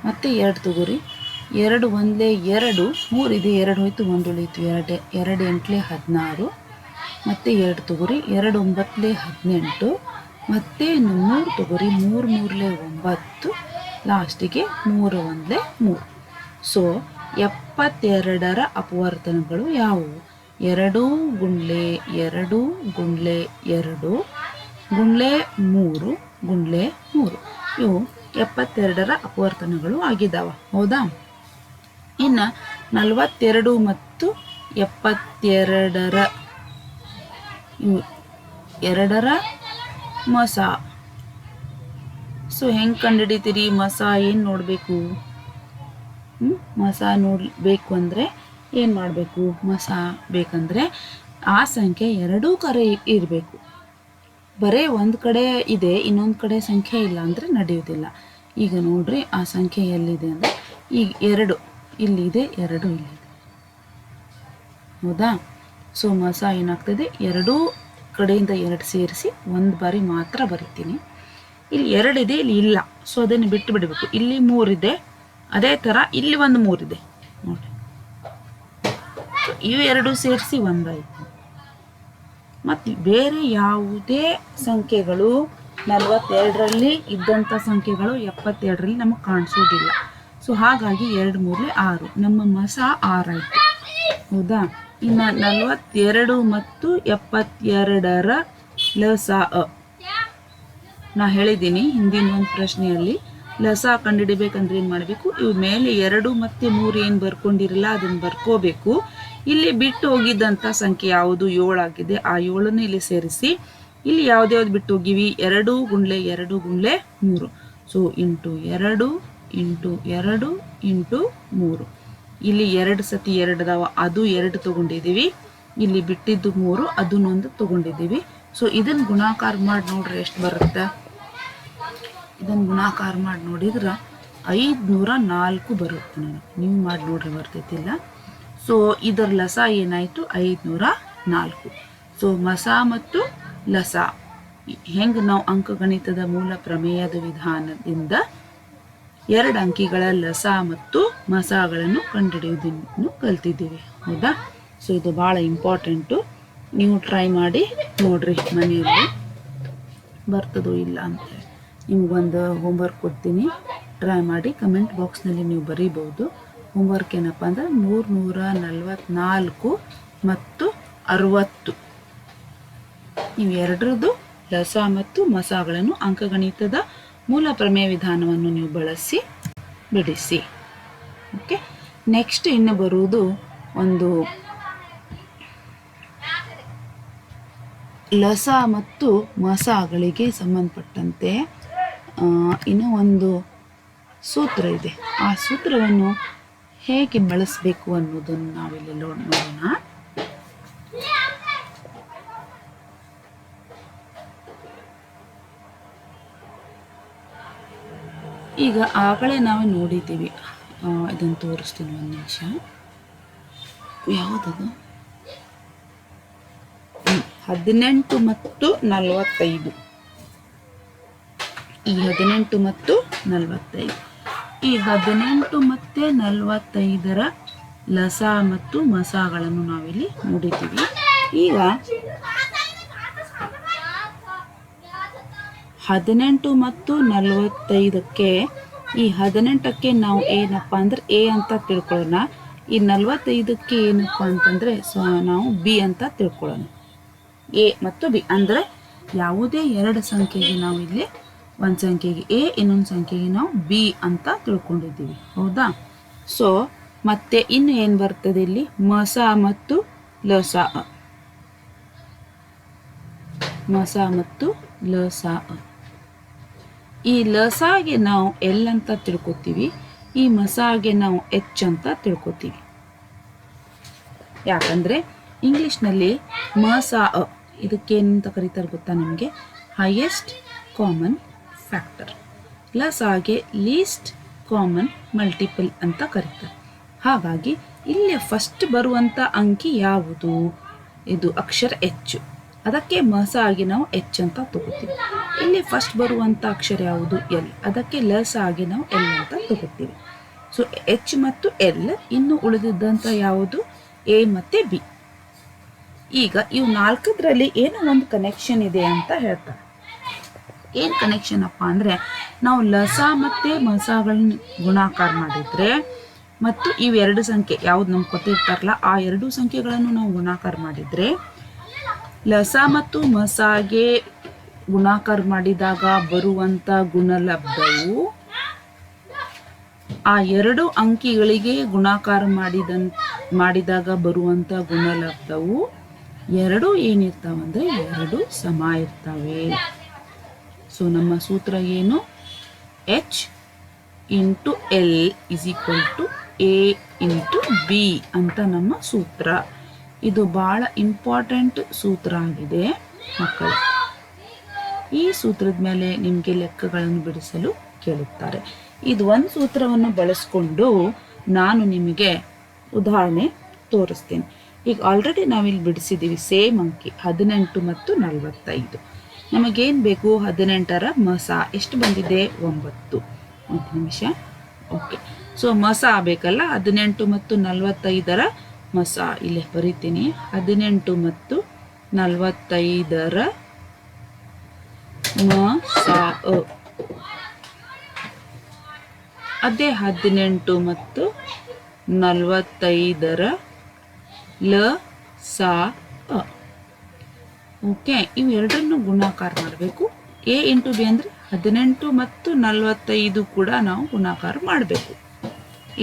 [SPEAKER 1] ಮತ್ತೆ 2 ತಗೋರಿ. 2 1 2, 3 ಇದೆ, 2 ಹೋಯ್ತು, 1 ಉಳಿಯಿತು, 2 2 8 16. ಮತ್ತೆ 2 ತಗೋರಿ. 2 9 18, ಮತ್ತೆ 3 ತಗೋರಿ. 3 3 9, ಲಾಸ್ಟಿಗೆ 3 1 3. ಸೊ 72ರ ಅಪವರ್ತನಗಳು ಯಾವುವು? 2 × 2 × 2 × 3 × 3. ಇವು 72ರ ಅಪವರ್ತನಗಳು ಆಗಿದ್ದಾವೆ, ಹೌದಾ? ಇನ್ನು 42 ಮತ್ತು 72ರ ಇವು 2ರ ಮಸ. ಸೊ ಹೆಂಗೆ ಕಂಡುಹಿಡಿತೀರಿ? ಮಸ ಏನು ನೋಡಬೇಕು? ಮಸ ನೋಡಬೇಕು ಅಂದರೆ ಏನು ಮಾಡಬೇಕು? ಮಸ ಬೇಕಂದರೆ ಆ ಸಂಖ್ಯೆ 2 ಕಡೆ ಇರಬೇಕು. ಬರೀ ಒಂದು ಕಡೆ ಇದೆ, ಇನ್ನೊಂದು ಕಡೆ ಸಂಖ್ಯೆ ಇಲ್ಲ ಅಂದರೆ ನಡೆಯೋದಿಲ್ಲ. ಈಗ ನೋಡ್ರಿ, ಆ ಸಂಖ್ಯೆ ಎಲ್ಲಿದೆ ಅಂದರೆ ಈಗ 2 ಇಲ್ಲಿದೆ, 2 ಇಲ್ಲಿದೆ, ಹೌದಾ? ಸೊ ಮಸ ಏನಾಗ್ತದೆ? 2 ಕಡೆಯಿಂದ 2 ಸೇರಿಸಿ ಒಂದು ಬಾರಿ ಮಾತ್ರ ಬರಿತೀನಿ. ಇಲ್ಲಿ 2 ಇದೆ, ಇಲ್ಲಿ ಇಲ್ಲ. ಸೊ ಅದನ್ನು ಬಿಟ್ಟು ಬಿಡಬೇಕು. ಇಲ್ಲಿ 3 ಇದೆ, ಅದೇ ಥರ ಇಲ್ಲಿ ಒಂದು 3 ಇದೆ ನೋಡಿ. ಇವು 2 ಸೇರಿಸಿ 1 ಆಯಿತು. ಮತ್ತು ಬೇರೆ ಯಾವುದೇ ಸಂಖ್ಯೆಗಳು 42ರಲ್ಲಿ ಇದ್ದಂಥ ಸಂಖ್ಯೆಗಳು 72ರಲ್ಲಿ ನಮಗೆ ಕಾಣಿಸೋದಿಲ್ಲ. ಸೊ ಹಾಗಾಗಿ 2 ಮೂರಲೆ 6, ನಮ್ಮ ಮಸ 6 ಆಯಿತು. ಹೌದಾ? ಇನ್ನು 42 ಮತ್ತು 72ರ ಲಸ ಅ. ನಾ ಹೇಳಿದ್ದೀನಿ ಹಿಂದಿನ ಒಂದು ಪ್ರಶ್ನೆಯಲ್ಲಿ ಲಸ ಕಂಡುಹಿಡಿಬೇಕಂದ್ರೆ ಏನು ಮಾಡಬೇಕು, ಇವು ಮೇಲೆ 2 ಮತ್ತು 3 ಏನು ಬರ್ಕೊಂಡಿರಲ್ಲ ಅದನ್ನು ಬರ್ಕೋಬೇಕು. ಇಲ್ಲಿ ಬಿಟ್ಟು ಹೋಗಿದ್ದಂಥ ಸಂಖ್ಯೆ ಯಾವುದು 7 ಆಗಿದೆ, ಆ 7ನ್ನು ಇಲ್ಲಿ ಸೇರಿಸಿ. ಇಲ್ಲಿ ಯಾವ್ದು ಬಿಟ್ಟು ಹೋಗಿವಿ, 2 ಗುಂಡ್ಲೆ 2 ಗುಂಡ್ಲೆ 3. So into 2 into 2 into 3. ಇಲ್ಲಿ 2 ಸತಿ 2 ಅದಾವ, ಅದು 2 ತೊಗೊಂಡಿದ್ದೀವಿ. ಇಲ್ಲಿ ಬಿಟ್ಟಿದ್ದು 3, ಅದನ್ನೊಂದು ತೊಗೊಂಡಿದ್ದೀವಿ. ಸೊ ಇದನ್ನು ಗುಣಾಕಾರ ಮಾಡಿ ನೋಡ್ರಿ ಎಷ್ಟು ಬರುತ್ತೆ. ಇದನ್ನು ಗುಣಾಕಾರ ಮಾಡಿ ನೋಡಿದ್ರೆ 504 ಬರುತ್ತೆ. ನೀವು ಮಾಡಿ ನೋಡ್ರಿ ಬರ್ತೈತಿಲ್ಲ. ಸೊ ಇದರ ಲಸ ಏನಾಯಿತು 504. ಸೊ ಮಸ ಮತ್ತು ಲಸ ಹೆಂಗೆ ನಾವು ಅಂಕಗಣಿತದ ಮೂಲ ಪ್ರಮೇಯದ ವಿಧಾನದಿಂದ 2 ಅಂಕಿಗಳ ಲಸ ಮತ್ತು ಮಸಗಳನ್ನು ಕಂಡುಹಿಡಿಯುವುದನ್ನು ಕಲ್ತಿದ್ದೀವಿ. ಹೌದಾ? ಸೊ ಇದು ಭಾಳ ಇಂಪಾರ್ಟೆಂಟು. ನೀವು ಟ್ರೈ ಮಾಡಿ ನೋಡ್ರಿ ಮನೆಯಲ್ಲಿ ಬರ್ತದೋ ಇಲ್ಲ ಅಂತೇಳಿ. ನಿಮಗೊಂದು ಹೋಮ್ವರ್ಕ್ ಕೊಡ್ತೀನಿ, ಟ್ರೈ ಮಾಡಿ. ಕಮೆಂಟ್ ಬಾಕ್ಸ್ನಲ್ಲಿ ನೀವು ಬರೀಬೋದು. ಹೋಮ್ವರ್ಕ್ ಏನಪ್ಪ ಅಂದ್ರೆ 344 ಮತ್ತು 60 ನೀವು ಎರಡರದ್ದು ಲಸ ಮತ್ತು ಮಸಗಳನ್ನು ಅಂಕಗಣಿತದ ಮೂಲ ಪ್ರಮೇಯ ವಿಧಾನವನ್ನು ನೀವು ಬಳಸಿ ಬಿಡಿಸಿ. ಓಕೆ, ನೆಕ್ಸ್ಟ್ ಇನ್ನು ಬರುವುದು ಒಂದು ಲಸ ಮತ್ತು ಮಸಗಳಿಗೆ ಸಂಬಂಧಪಟ್ಟಂತೆ ಇನ್ನೂ ಒಂದು ಸೂತ್ರ ಇದೆ. ಆ ಸೂತ್ರವನ್ನು ಹೇಗೆ ಬಳಸಬೇಕು ಅನ್ನೋದನ್ನು ನಾವಿಲ್ಲಿ ನೋಡೋಣ. ಈಗ ಆಗಲೇ ನಾವು ನೋಡಿದ್ದೀವಿ, ಇದನ್ನು ತೋರಿಸ್ತೀನಿ ಒಂದು ನಿಮಿಷ. ಯಾವುದದು? 18 ಮತ್ತು 45. ಈ 18 ಮತ್ತು 45, ಈ 18 ಮತ್ತು 45ರ ಲಸ ಮತ್ತು ಮಸಗಳನ್ನು ನಾವಿಲ್ಲಿ ನೋಡಿದ್ದೀವಿ. ಈಗ 18 ಮತ್ತು 45ಕ್ಕೆ, ಈ 18ಕ್ಕೆ ನಾವು ಏನಪ್ಪ ಅಂದ್ರೆ ಎ ಅಂತ ತಿಳ್ಕೊಳ್ಳೋಣ. ಈ 45ಕ್ಕೆ ಏನಪ್ಪ ಅಂತಂದರೆ ನಾವು ಬಿ ಅಂತ ತಿಳ್ಕೊಳ್ಳೋಣ. ಎ ಮತ್ತು ಬಿ ಅಂದರೆ ಯಾವುದೇ 2 ಸಂಖ್ಯೆಗೆ ನಾವು ಇಲ್ಲಿ ಒಂದು ಸಂಖ್ಯೆಗೆ ಎ, ಇನ್ನೊಂದು ಸಂಖ್ಯೆಗೆ ನಾವು ಬಿ ಅಂತ ತಿಳ್ಕೊಂಡಿದ್ದೀವಿ. ಹೌದಾ? ಸೊ ಮತ್ತೆ ಇನ್ನು ಏನು ಬರ್ತದೆ ಇಲ್ಲಿ, ಮಸ ಮತ್ತು ಲಸ. ಮಸ ಮತ್ತು ಲಸ. ಈ ಲಸಾಗೆ ನಾವು ಎಲ್ ಅಂತ ತಿಳ್ಕೊತೀವಿ, ಈ ಮಸಾಗೆ ನಾವು ಎಚ್ ಅಂತ ತಿಳ್ಕೊತೀವಿ. ಯಾಕಂದರೆ ಇಂಗ್ಲೀಷ್ನಲ್ಲಿ ಮಸ ಇದಕ್ಕೇನಂತ ಕರೀತಾರೆ ಗೊತ್ತಾ ನಿಮಗೆ? Highest common factor. ಲಸಾಗೆ ಲೀಸ್ಟ್ ಕಾಮನ್ ಮಲ್ಟಿಪಲ್ ಅಂತ ಕರೀತಾರೆ. ಹಾಗಾಗಿ ಇಲ್ಲಿ ಫಸ್ಟ್ ಬರುವಂಥ ಅಂಕಿ ಯಾವುದು? ಇದು ಅಕ್ಷರ ಎಚ್. ಅದಕ್ಕೆ ಮಸ ಆಗಿ ನಾವು ಎಚ್ ಅಂತ ತಗೋತೀವಿ. ಇಲ್ಲಿ ಫಸ್ಟ್ ಬರುವಂಥ ಅಕ್ಷರ ಯಾವುದು? ಎಲ್. ಅದಕ್ಕೆ ಲಸ ಆಗಿ ನಾವು ಎಲ್ ಅಂತ ತಗೋತೀವಿ. ಸೊ ಎಚ್ ಮತ್ತು ಎಲ್. ಇನ್ನು ಉಳಿದಿದ್ದಂಥ ಯಾವುದು? ಎ ಮತ್ತು ಬಿ. ಈಗ ಇವು 4ರಲ್ಲಿ ಏನೋ ಒಂದು ಕನೆಕ್ಷನ್ ಇದೆ ಅಂತ ಹೇಳ್ತಾರೆ. ಏನು ಕನೆಕ್ಷನ್ ಅಪ್ಪ ಅಂದರೆ, ನಾವು ಲಸ ಮತ್ತು ಮಸಗಳನ್ನ ಗುಣಾಕಾರ ಮಾಡಿದರೆ ಮತ್ತು ಇವೆರಡು ಸಂಖ್ಯೆ ಯಾವ್ದು ನಮ್ಗೆ ಕೊಟ್ಟಿರ್ತಾರಲ್ಲ ಆ 2 ಸಂಖ್ಯೆಗಳನ್ನು ನಾವು ಗುಣಾಕಾರ ಮಾಡಿದರೆ, ಲಸ ಮತ್ತು ಮಸಾಗೆ ಗುಣಾಕಾರ ಮಾಡಿದಾಗ ಬರುವಂಥ ಗುಣಲಬ್ಧವು ಆ 2 ಅಂಕಿಗಳಿಗೆ ಗುಣಾಕಾರ ಮಾಡಿದಾಗ ಬರುವಂಥ ಗುಣಲಬ್ಧವು 2 ಏನಿರ್ತಾವಂದರೆ 2 ಸಮ ಇರ್ತವೆ. ಸೊ ನಮ್ಮ ಸೂತ್ರ ಏನು? H into L is equal to A into B ಅಂತ ನಮ್ಮ ಸೂತ್ರ. ಇದು ಭಾಳ ಇಂಪಾರ್ಟೆಂಟ್ ಸೂತ್ರ ಆಗಿದೆ ಮಕ್ಕಳು. ಈ ಸೂತ್ರದ ಮೇಲೆ ನಿಮಗೆ ಲೆಕ್ಕಗಳನ್ನು ಬಿಡಿಸಲು ಕೇಳುತ್ತಾರೆ. ಇದು ಒಂದು ಸೂತ್ರವನ್ನು ಬಳಸ್ಕೊಂಡು ನಾನು ನಿಮಗೆ ಉದಾಹರಣೆ ತೋರಿಸ್ತೀನಿ. ಈಗ ಆಲ್ರೆಡಿ ನಾವಿಲ್ಲಿ ಬಿಡಿಸಿದ್ದೀವಿ ಸೇಮ್ ಅಂಕಿ 18 ಮತ್ತು 45. ನಮಗೇನು ಬೇಕು? 18ರ ಮಸ ಎಷ್ಟು ಬಂದಿದೆ? 9. ಒಂದು ನಿಮಿಷ. ಓಕೆ, ಸೊ ಮಸ ಆಗಬೇಕಲ್ಲ, 18 ಮತ್ತು 45ರ ಮಸ ಇಲ್ಲೇ ಬರಿತೀನಿ. 18 ಮತ್ತು 45ರ ಮಸ. ಅದೇ 18 ಮತ್ತು 45ರ ಲ ಸಾ ಅ. ಓಕೆ, ಇವೆರಡನ್ನು ಗುಣಾಕಾರ ಮಾಡಬೇಕು. ಎ ಇಂಟು ಬಿ ಅಂದರೆ 18 ಮತ್ತು 45 ಕೂಡ ನಾವು ಗುಣಾಕಾರ ಮಾಡಬೇಕು.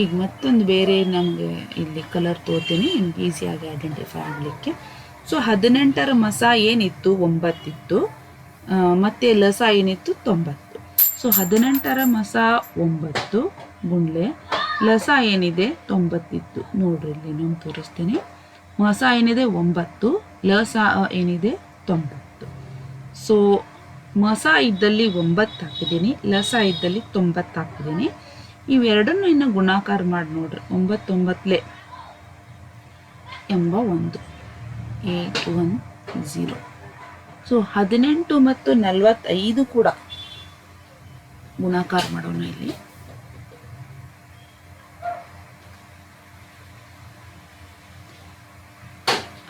[SPEAKER 1] ಈಗ ಮತ್ತೊಂದು ಬೇರೆ ನಮಗೆ ಇಲ್ಲಿ ಕಲರ್ ತೋರ್ತೀನಿ ನಿಮ್ಗೆ ಈಸಿಯಾಗಿ ಐಡೆಂಟಿಫೈ ಆಗಲಿಕ್ಕೆ. ಸೊ 18ರ ಮಸ ಏನಿತ್ತು 9 ಇತ್ತು, ಮತ್ತು ಲಸ ಏನಿತ್ತು 90. ಸೊ 18ರ ಮಸ 9 ಗುಂಡ್ಲೆ ಲಸ ಏನಿದೆ 90 ಇತ್ತು. ನೋಡ್ರಿ ಇಲ್ಲಿ ನಾನು ತೋರಿಸ್ತೀನಿ. ಮಸ ಏನಿದೆ 9, ಲಸ ಏನಿದೆ 90. ಸೊ ಮಸ ಇದ್ದಲ್ಲಿ 9 ಹಾಕಿದ್ದೀನಿ, ಲಸ ಇದ್ದಲ್ಲಿ 90 ಹಾಕಿದ್ದೀನಿ. ಇವೆರಡನ್ನು ಇನ್ನು ಗುಣಾಕಾರ ಮಾಡಿ ನೋಡ್ರಿ. 9 ಎಂಬ 1 810. ಸೊ 18 ಮತ್ತು 45 ಕೂಡ ಗುಣಾಕಾರ ಮಾಡೋಣ. ಇಲ್ಲಿ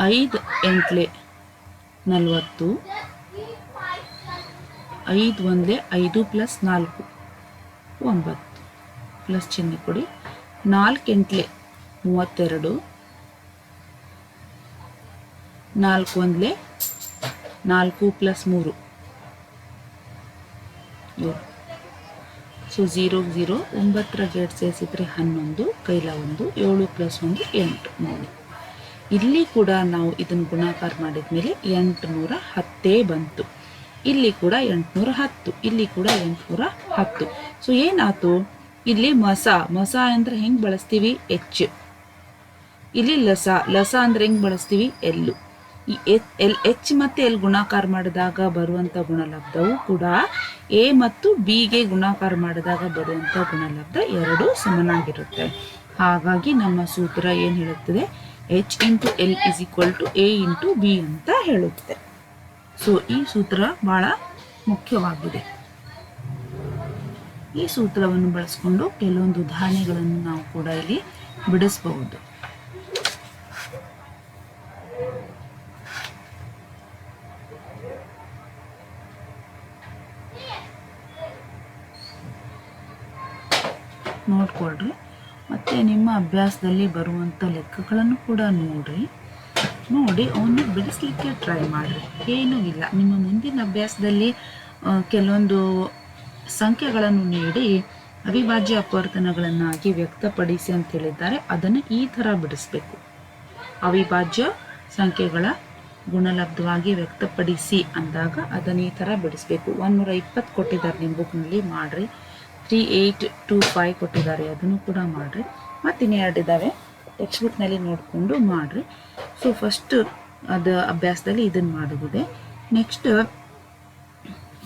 [SPEAKER 1] 5 8 40, 5 1 5 ಪ್ಲಸ್ 4 9 ಪ್ಲಸ್ ಚಿಹ್ನೆ ಕೊಡಿ. 4 8 32, 4 1 4 ಪ್ಲಸ್ 3 2. ಸೊ 0 0 9ರ ಗೇಟ್ ಸೇರಿಸಿದ್ರೆ 11, ಕೈಲ 1, 7 ಪ್ಲಸ್ 1 8. ನೋಡಿ ಇಲ್ಲಿ ಕೂಡ ನಾವು ಇದನ್ನು ಗುಣಾಕಾರ ಮಾಡಿದ ಮೇಲೆ 810 ಬಂತು. ಇಲ್ಲಿ ಕೂಡ 810, ಇಲ್ಲಿ ಕೂಡ 810. ಸೊ ಏನಾಯ್ತು, ಇಲ್ಲಿ ಮಸ ಅಂದರೆ ಹೆಂಗೆ ಬಳಸ್ತೀವಿ ಎಚ್, ಇಲ್ಲಿ ಲಸ ಅಂದರೆ ಹೆಂಗೆ ಬಳಸ್ತೀವಿ ಎಲ್ಲು. ಈ ಎಚ್ ಮತ್ತು ಎಲ್ ಗುಣಾಕಾರ ಮಾಡಿದಾಗ ಬರುವಂಥ ಗುಣಲಬ್ಧವು ಕೂಡ ಎ ಮತ್ತು ಬಿಗೆ ಗುಣಾಕಾರ ಮಾಡಿದಾಗ ಬರುವಂಥ ಗುಣಲಬ್ಧ ಎರಡೂ ಸಮನಾಗಿರುತ್ತೆ. ಹಾಗಾಗಿ ನಮ್ಮ ಸೂತ್ರ ಏನು ಹೇಳುತ್ತದೆ, H into L is equal to A into B ಅಂತ ಹೇಳುತ್ತೆ. ಸೊ ಈ ಸೂತ್ರ ಭಾಳ ಮುಖ್ಯವಾಗಿದೆ. ಈ ಸೂತ್ರವನ್ನು ಬಳಸ್ಕೊಂಡು ಕೆಲವೊಂದು ಉದಾಹರಣೆಗಳನ್ನು ನಾವು ಕೂಡ ಇಲ್ಲಿ ಬಿಡಿಸಬಹುದು. ನೋಡ್ಕೊಳ್ರಿ. ಮತ್ತು ನಿಮ್ಮ ಅಭ್ಯಾಸದಲ್ಲಿ ಬರುವಂಥ ಲೆಕ್ಕಗಳನ್ನು ಕೂಡ ನೋಡಿ ಅವನ್ನ ಬಿಡಿಸ್ಲಿಕ್ಕೆ ಟ್ರೈ ಮಾಡಿರಿ. ಏನೂ ಇಲ್ಲ, ನಿಮ್ಮ ಮುಂದಿನ ಅಭ್ಯಾಸದಲ್ಲಿ ಕೆಲವೊಂದು ಸಂಖ್ಯೆಗಳನ್ನು ನೀಡಿ ಅವಿಭಾಜ್ಯ ಅಪವರ್ತನಗಳನ್ನಾಗಿ ವ್ಯಕ್ತಪಡಿಸಿ ಅಂತ ಹೇಳಿದ್ದಾರೆ. ಅದನ್ನು ಈ ಥರ ಬಿಡಿಸ್ಬೇಕು. ಅವಿಭಾಜ್ಯ ಸಂಖ್ಯೆಗಳ ಗುಣಲಬ್ಧವಾಗಿ ವ್ಯಕ್ತಪಡಿಸಿ ಅಂದಾಗ ಅದನ್ನು ಈ ಥರ ಬಿಡಿಸ್ಬೇಕು. 120 ಕೊಟ್ಟಿದ್ದಾರೆ ನಿಮ್ಮ ಬುಕ್ನಲ್ಲಿ, ಮಾಡಿರಿ. 3825 ಕೊಟ್ಟಿದ್ದಾರೆ, ಅದನ್ನು ಕೂಡ ಮಾಡಿರಿ. ಮತ್ತು ಇನ್ನೆರಡು ಇದ್ದಾವೆ, ಟೆಕ್ಸ್ಟ್ ಬುಕ್ನಲ್ಲಿ ನೋಡಿಕೊಂಡು ಮಾಡಿರಿ. ಸೊ ಫಸ್ಟ್ ಅದು ಅಭ್ಯಾಸದಲ್ಲಿ ಇದನ್ನು ಮಾಡುವುದೇ. ನೆಕ್ಸ್ಟ್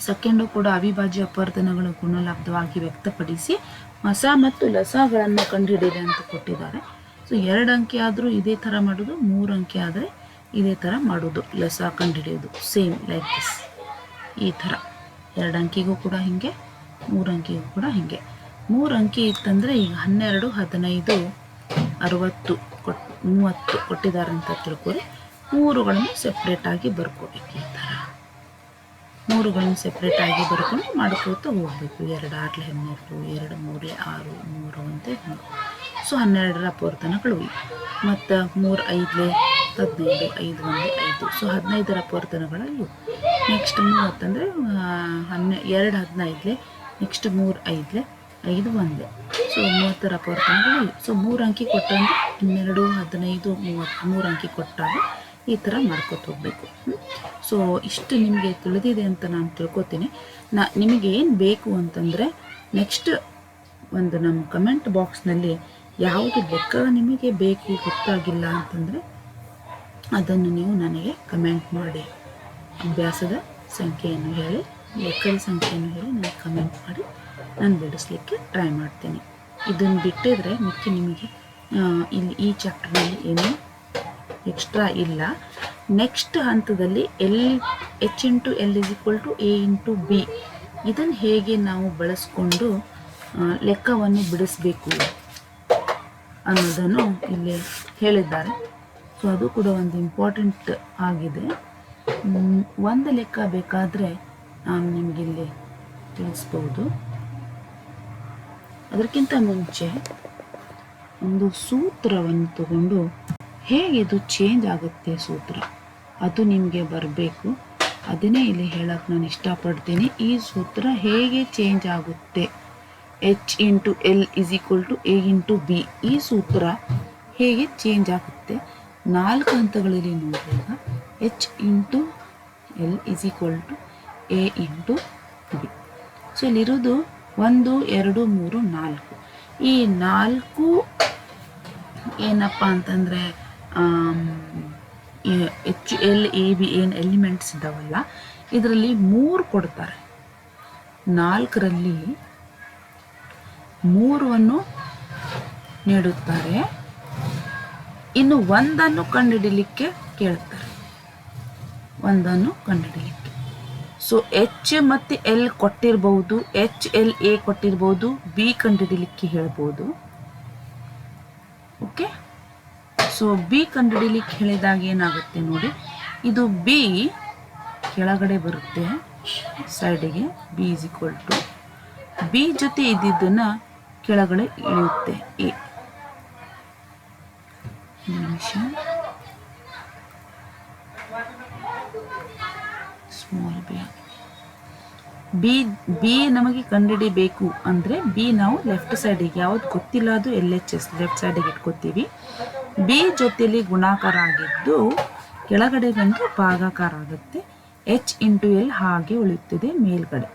[SPEAKER 1] ಸೆಕೆಂಡು ಕೂಡ ಅವಿಭಾಜ್ಯ ಅಪವರ್ತನಗಳ ಗುಣಲಬ್ಧವಾಗಿ ವ್ಯಕ್ತಪಡಿಸಿ ಮಸ ಮತ್ತು ಲಸಗಳನ್ನು ಕಂಡುಹಿಡಿಯಿರಿ ಅಂತ ಕೊಟ್ಟಿದ್ದಾರೆ. ಸೊ 2 ಅಂಕೆ ಆದರೂ ಇದೇ ಥರ ಮಾಡೋದು, 3 ಅಂಕೆ ಆದರೆ ಇದೇ ಥರ ಮಾಡೋದು. ಲಸ ಕಂಡುಹಿಡಿಯೋದು ಸೇಮ್ ಲೈಕ್ ದಿಸ್, ಈ ಥರ 2 ಅಂಕಿಗೂ ಕೂಡ ಹೀಗೆ, 3 ಅಂಕಿಗೂ ಕೂಡ ಹೀಗೆ. 3 ಅಂಕಿ ಇತ್ತಂದರೆ ಈಗ 12 15 60 30 ಕೊಟ್ಟಿದ್ದಾರೆ ಅಂತ ತಿಳ್ಕೊರಿ. 3ಗಳನ್ನು ಸೆಪ್ರೇಟಾಗಿ ಬರ್ಕೋಬೇಕು. ಈ ಥರ 3ಗಳನ್ನು ಸೆಪ್ರೇಟಾಗಿ ಬರ್ಕೊಂಡು ಮಾಡ್ಕೊಳ್ತಾ ಹೋಗಬೇಕು. 2 6 12, 2 3 6, 3 1 3. ಸೊ 12ರ ಅಪವರ್ತನಗಳು. ಮತ್ತು 3 5 15, 5 1 5. ಸೊ 15ರ ಅಪವರ್ತನಗಳು. ನೆಕ್ಸ್ಟ್ 30 ಅಂದರೆ 2 15, ನೆಕ್ಸ್ಟ್ 3 5 5 1. ಸೊ 30ರ ಅಪವರ್ತನಗಳು. ಸೊ 3 ಅಂಕಿ ಕೊಟ್ಟಂದ್ರೆ 12 15 30 3 ಅಂಕಿ ಕೊಟ್ಟಾಗ ಈ ಥರ ಮಾಡ್ಕೊತ ಹೋಗ್ಬೇಕು. ಸೊ ಇಷ್ಟು ನಿಮಗೆ ತಿಳಿದಿದೆ ಅಂತ ನಾನು ತಿಳ್ಕೊತೀನಿ. ನಿಮಗೆ ಏನು ಬೇಕು ಅಂತಂದರೆ ನೆಕ್ಸ್ಟ್ ಒಂದು ನಮ್ಮ ಕಮೆಂಟ್ ಬಾಕ್ಸ್ನಲ್ಲಿ ಯಾವುದು ಲೆಕ್ಕ ನಿಮಗೆ ಬೇಕು ಗೊತ್ತಾಗಿಲ್ಲ ಅಂತಂದರೆ ಅದನ್ನು ನೀವು ನನಗೆ ಕಮೆಂಟ್ ಮಾಡಿ. ಅಭ್ಯಾಸದ ಸಂಖ್ಯೆಯನ್ನು ಹೇಳಿ, ಲೆಕ್ಕದ ಸಂಖ್ಯೆಯನ್ನು ಹೇಳಿ ನನಗೆ ಕಮೆಂಟ್ ಮಾಡಿ, ನಾನು ಬಿಡಿಸ್ಲಿಕ್ಕೆ ಟ್ರೈ ಮಾಡ್ತೀನಿ. ಇದನ್ನು ಬಿಟ್ಟಿದ್ರೆ ಮಿಕ್ಕಿ ನಿಮಗೆ ಇಲ್ಲಿ ಈ ಚಾಪ್ಟರ್ನಲ್ಲಿ ಏನೂ ಎಕ್ಸ್ಟ್ರಾ ಇಲ್ಲ. ನೆಕ್ಸ್ಟ್ ಹಂತದಲ್ಲಿ H into L is equal to A into B, ಇದನ್ನು ಹೇಗೆ ನಾವು ಬಳಸ್ಕೊಂಡು ಲೆಕ್ಕವನ್ನು ಬಿಡಿಸಬೇಕು ಅನ್ನೋದನ್ನು ಇಲ್ಲಿ ಹೇಳಿದ್ದಾರೆ. ಸೊ ಅದು ಕೂಡ ಒಂದು ಇಂಪಾರ್ಟೆಂಟ್ ಆಗಿದೆ. ಒಂದು ಲೆಕ್ಕ ಬೇಕಾದರೆ ನಾನು ನಿಮಗಿಲ್ಲಿ ತಿಳಿಸ್ಬೋದು. ಅದಕ್ಕಿಂತ ಮುಂಚೆ ಒಂದು ಸೂತ್ರವನ್ನು ತಗೊಂಡು ಹೇಗೆ ಇದು ಚೇಂಜ್ ಆಗುತ್ತೆ ಸೂತ್ರ ಅದು ನಿಮಗೆ ಬರಬೇಕು. ಅದನ್ನೇ ಇಲ್ಲಿ ಹೇಳಕ್ಕೆ ನಾನು ಇಷ್ಟಪಡ್ತೀನಿ. ಈ ಸೂತ್ರ ಹೇಗೆ ಚೇಂಜ್ ಆಗುತ್ತೆ, H into L is equal to A into B, ಈ ಸೂತ್ರ ಹೇಗೆ ಚೇಂಜ್ ಆಗುತ್ತೆ 4 ಹಂತಗಳಲ್ಲಿ ನೋಡಿದಾಗ H into L is equal to A into B. So ಇಲ್ಲಿರೋದು 1 2 3 4. ಈ 4 ಏನಪ್ಪ ಅಂತಂದರೆ H L A B ಏನು ಎಲಿಮೆಂಟ್ಸ್ ಇದ್ದಾವಲ್ಲ ಇದರಲ್ಲಿ 3 ಕೊಡ್ತಾರೆ. 4ರಲ್ಲಿ 3 ನೀಡುತ್ತಾರೆ. ಇನ್ನು 1 ಕಂಡುಹಿಡಿಯಲಿಕ್ಕೆ ಕೇಳ್ತಾರೆ. 1 ಕಂಡುಹಿಡಿಯಲಿಕ್ಕೆ. ಸೊ H ಮತ್ತು L ಕೊಟ್ಟಿರ್ಬೋದು, H L A ಕೊಟ್ಟಿರ್ಬೋದು, B ಕಂಡುಹಿಡಿಯಲಿಕ್ಕೆ ಹೇಳ್ಬೋದು. ಓಕೆ, ಸೊ ಬಿ ಕಂಡುಹಿಡಿಯಲಿಕ್ಕೆ ಹೇಳಿದಾಗ ಏನಾಗುತ್ತೆ ನೋಡಿ, ಇದು ಬಿ ಕೆಳಗಡೆ ಬರುತ್ತೆ ಸೈಡಿಗೆ, B is equal to B ಜೊತೆ ಇದ್ದಿದ್ದನ್ನು ಕೆಳಗಡೆ ಇಳಿಯುತ್ತೆ ಎ. ನಿಮಿಷ, ಸ್ಮಾಲ್ ಬಿ ನಮಗೆ ಕಂಡುಹಿಡಿಬೇಕು ಅಂದರೆ ಬಿ ನಾವು ಲೆಫ್ಟ್ ಸೈಡಿಗೆ, ಯಾವ್ದು ಗೊತ್ತಿಲ್ಲ ಅದು LHS ಲೆಫ್ಟ್ ಸೈಡಿಗೆ ಇಟ್ಕೋತೀವಿ. ಬಿ ಜೊತೆಯಲ್ಲಿ ಗುಣಾಕಾರ ಆಗಿದ್ದು ಕೆಳಗಡೆ ಬಂದು ಭಾಗಾಕಾರ ಆಗುತ್ತೆ. H ಇಂಟು ಎಲ್ ಹಾಗೆ ಉಳಿಯುತ್ತದೆ ಮೇಲ್ಗಡೆ.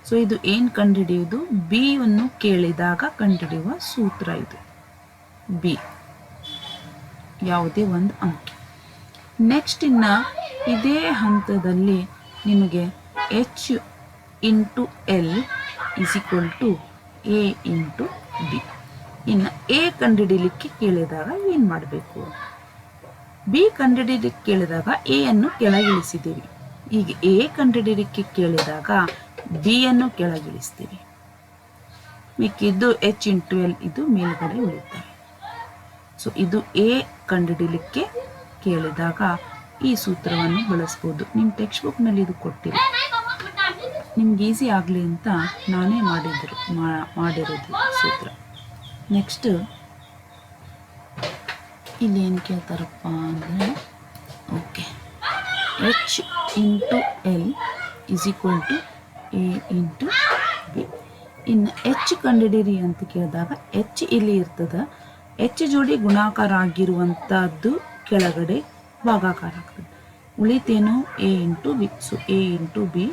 [SPEAKER 1] ಸೊ ಇದು ಏನು ಕಂಡುಹಿಡಿಯೋದು, ಬಿ ಅನ್ನು ಕೇಳಿದಾಗ ಕಂಡುಹಿಡಿಯುವ ಸೂತ್ರ ಇದು. ಬಿ ಯಾವುದೇ ಒಂದು ಅಂಕಿ. ನೆಕ್ಸ್ಟ್ ಇನ್ನು ಇದೇ ಹಂತದಲ್ಲಿ ನಿಮಗೆ H into L is equal to A into B. ಇನ್ನು ಎ ಕಂಡುಹಿಡಿಯಲಿಕ್ಕೆ ಕೇಳಿದಾಗ ಏನು ಮಾಡಬೇಕು, ಬಿ ಕಂಡುಹಿಡಿಯಲಿಕ್ಕೆ ಕೇಳಿದಾಗ ಎ ಅನ್ನು ಕೆಳಗಿಳಿಸಿದ್ದೀವಿ. ಈಗ ಎ ಕಂಡುಹಿಡಿಯಲಿಕ್ಕೆ ಕೇಳಿದಾಗ ಬಿ ಅನ್ನು ಕೆಳಗಿಳಿಸ್ತೀವಿ. ಮಿಕ್ಕಿದ್ದು H ಇಂಟು ಎಲ್ ಇದು ಮೇಲ್ಗಡೆ ಉಳಿಯುತ್ತವೆ. ಸೊ ಇದು ಎ ಕಂಡುಹಿಡಿಯಲಿಕ್ಕೆ ಕೇಳಿದಾಗ ಈ ಸೂತ್ರವನ್ನು ಬಳಸ್ಬೋದು. ನಿಮ್ಮ ಟೆಕ್ಸ್ಟ್ ಬುಕ್ನಲ್ಲಿ ಇದು ಕೊಟ್ಟಿಲ್ಲ, ನಿಮ್ಗೆ ಈಸಿ ಆಗಲಿ ಅಂತ ನಾನೇ ಮಾಡಿರೋದು ಸೂತ್ರ. ನೆಕ್ಸ್ಟ್ ಇಲ್ಲಿ ಏನು ಕೇಳ್ತಾರಪ್ಪ ಅಂದರೆ, okay, H into L is equal to A into B. ಇನ್ನು H ಕಂಡುಹಿಡೀರಿ ಅಂತ ಕೇಳಿದಾಗ H ಇಲ್ಲಿ ಇರ್ತದೆ. H ಜೋಡಿ ಗುಣಾಕಾರ ಆಗಿರುವಂಥದ್ದು ಕೆಳಗಡೆ ಭಾಗಾಕಾರ ಆಗ್ತದೆ. ಉಳಿತೇನು A into B. So A into B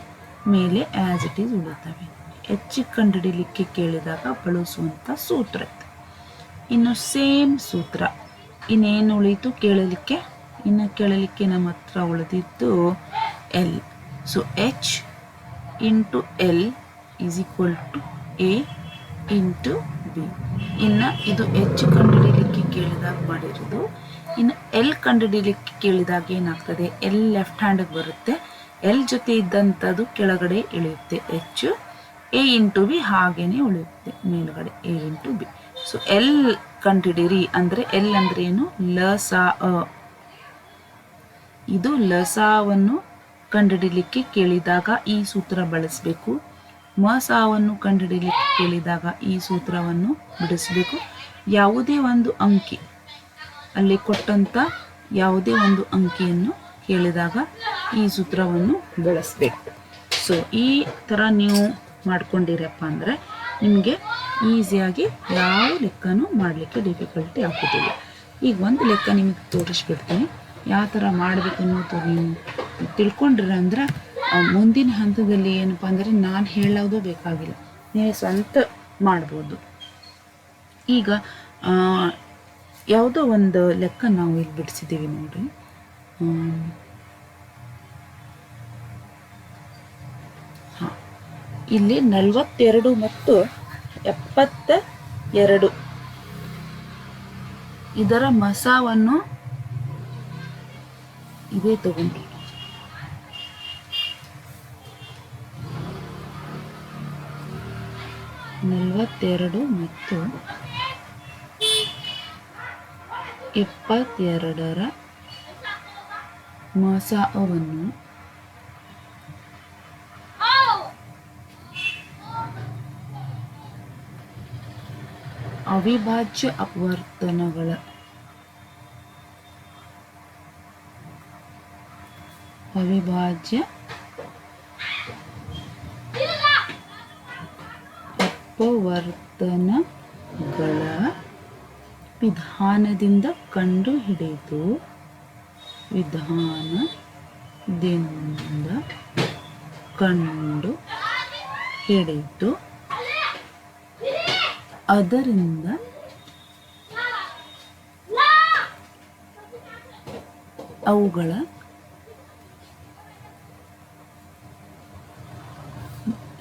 [SPEAKER 1] ಮೇಲೆ ಆ್ಯಸ್ ಇಟ್ ಈಸ್ ಉಳಿತವೆ. H ಕಂಡುಹಿಡಿಯಲಿಕ್ಕೆ ಕೇಳಿದಾಗ ಬಳಸುವಂಥ ಸೂತ್ರ ಇದು. ಇನ್ನು ಸೇಮ್ ಸೂತ್ರ ಇನ್ನೇನು ಉಳಿತು ಕೇಳಲಿಕ್ಕೆ, ಇನ್ನು ಕೇಳಲಿಕ್ಕೆ ನಮ್ಮ ಹತ್ರ ಉಳಿದಿದ್ದು L. So H into L is equal to A into B. ಇನ್ನು ಇದು H ಕಂಡುಹಿಡಿಯಲಿಕ್ಕೆ ಕೇಳಿದಾಗ ಮಾಡಿರೋದು. ಇನ್ನು ಎಲ್ ಕಂಡುಹಿಡಿಯಲಿಕ್ಕೆ ಕೇಳಿದಾಗ ಏನಾಗ್ತದೆ, ಎಲ್ ಲೆಫ್ಟ್ ಹ್ಯಾಂಡಿಗೆ ಬರುತ್ತೆ. ಎಲ್ ಜೊತೆ ಇದ್ದಂಥದ್ದು ಕೆಳಗಡೆ ಇಳಿಯುತ್ತೆ H. ಎ ಇಂಟು ಬಿ ಹಾಗೇನೆ ಉಳಿಯುತ್ತೆ ಮೇಲ್ಗಡೆ A into B. So L ಕಂಡುಹಿಡಿಯಿರಿ ಅಂದರೆ ಎಲ್ ಅಂದರೆ ಏನು, ಲಸ ಅ. ಇದು ಲಸವನ್ನು ಕಂಡುಹಿಡಿಯಲಿಕ್ಕೆ ಕೇಳಿದಾಗ ಈ ಸೂತ್ರ ಬಳಸಬೇಕು. ಮಸವನ್ನು ಕಂಡುಹಿಡಿಯಲಿಕ್ಕೆ ಕೇಳಿದಾಗ ಈ ಸೂತ್ರವನ್ನು ಬಿಡಿಸಬೇಕು. ಯಾವುದೇ ಒಂದು ಅಂಕಿ ಅಲ್ಲಿ ಕೊಟ್ಟಂಥ ಯಾವುದೇ ಒಂದು ಅಂಕಿಯನ್ನು ಕೇಳಿದಾಗ ಈ ಸೂತ್ರವನ್ನು ಬಳಸಬೇಕು. ಸೊ ಈ ಥರ ನೀವು ಮಾಡ್ಕೊಂಡಿರಪ್ಪ ಅಂದರೆ ನಿಮಗೆ ಈಸಿಯಾಗಿ ಯಾವ ಲೆಕ್ಕನೂ ಮಾಡಲಿಕ್ಕೆ ಡಿಫಿಕಲ್ಟಿ ಆಗೋದಿಲ್ಲ. ಈಗ ಒಂದು ಲೆಕ್ಕ ನಿಮಗೆ ತೋರಿಸ್ಬಿಡ್ತೀನಿ, ಯಾವ ಥರ ಮಾಡಬೇಕು ಅನ್ನೋದು ನೀವು ತಿಳ್ಕೊಂಡ್ರೆ ಅಂದ್ರೆ ಮುಂದಿನ ಹಂತದಲ್ಲಿ ಏನಪ್ಪ ಅಂದರೆ ನಾನು ಹೇಳೋದು ಬೇಕಾಗಿಲ್ಲ, ನೀವು ಸ್ವಂತ ಮಾಡ್ಬೋದು. ಈಗ ಯಾವುದೋ ಒಂದು ಲೆಕ್ಕ ನಾವು ಇಲ್ಲಿ ಬಿಡಿಸಿದ್ದೀವಿ ನೋಡಿರಿ. ಹಾಂ, ಇಲ್ಲಿ 42 ಮತ್ತು 72 ಇದರ ಮಸವನ್ನು ಇದೇ ತಗೊಂಡ್ರು. ನಲವತ್ತೆರಡು ಮತ್ತು 72ರ ಮಸವನ್ನು ಅವಿಭಾಜ್ಯ ಅಪವರ್ತನಗಳ ಅವಿಭಾಜ್ಯ ಅಪವರ್ತನಗಳ ವಿಧಾನದಿಂದ ಕಂಡುಹಿಡಿದು ಅದರಿಂದ ಅವುಗಳ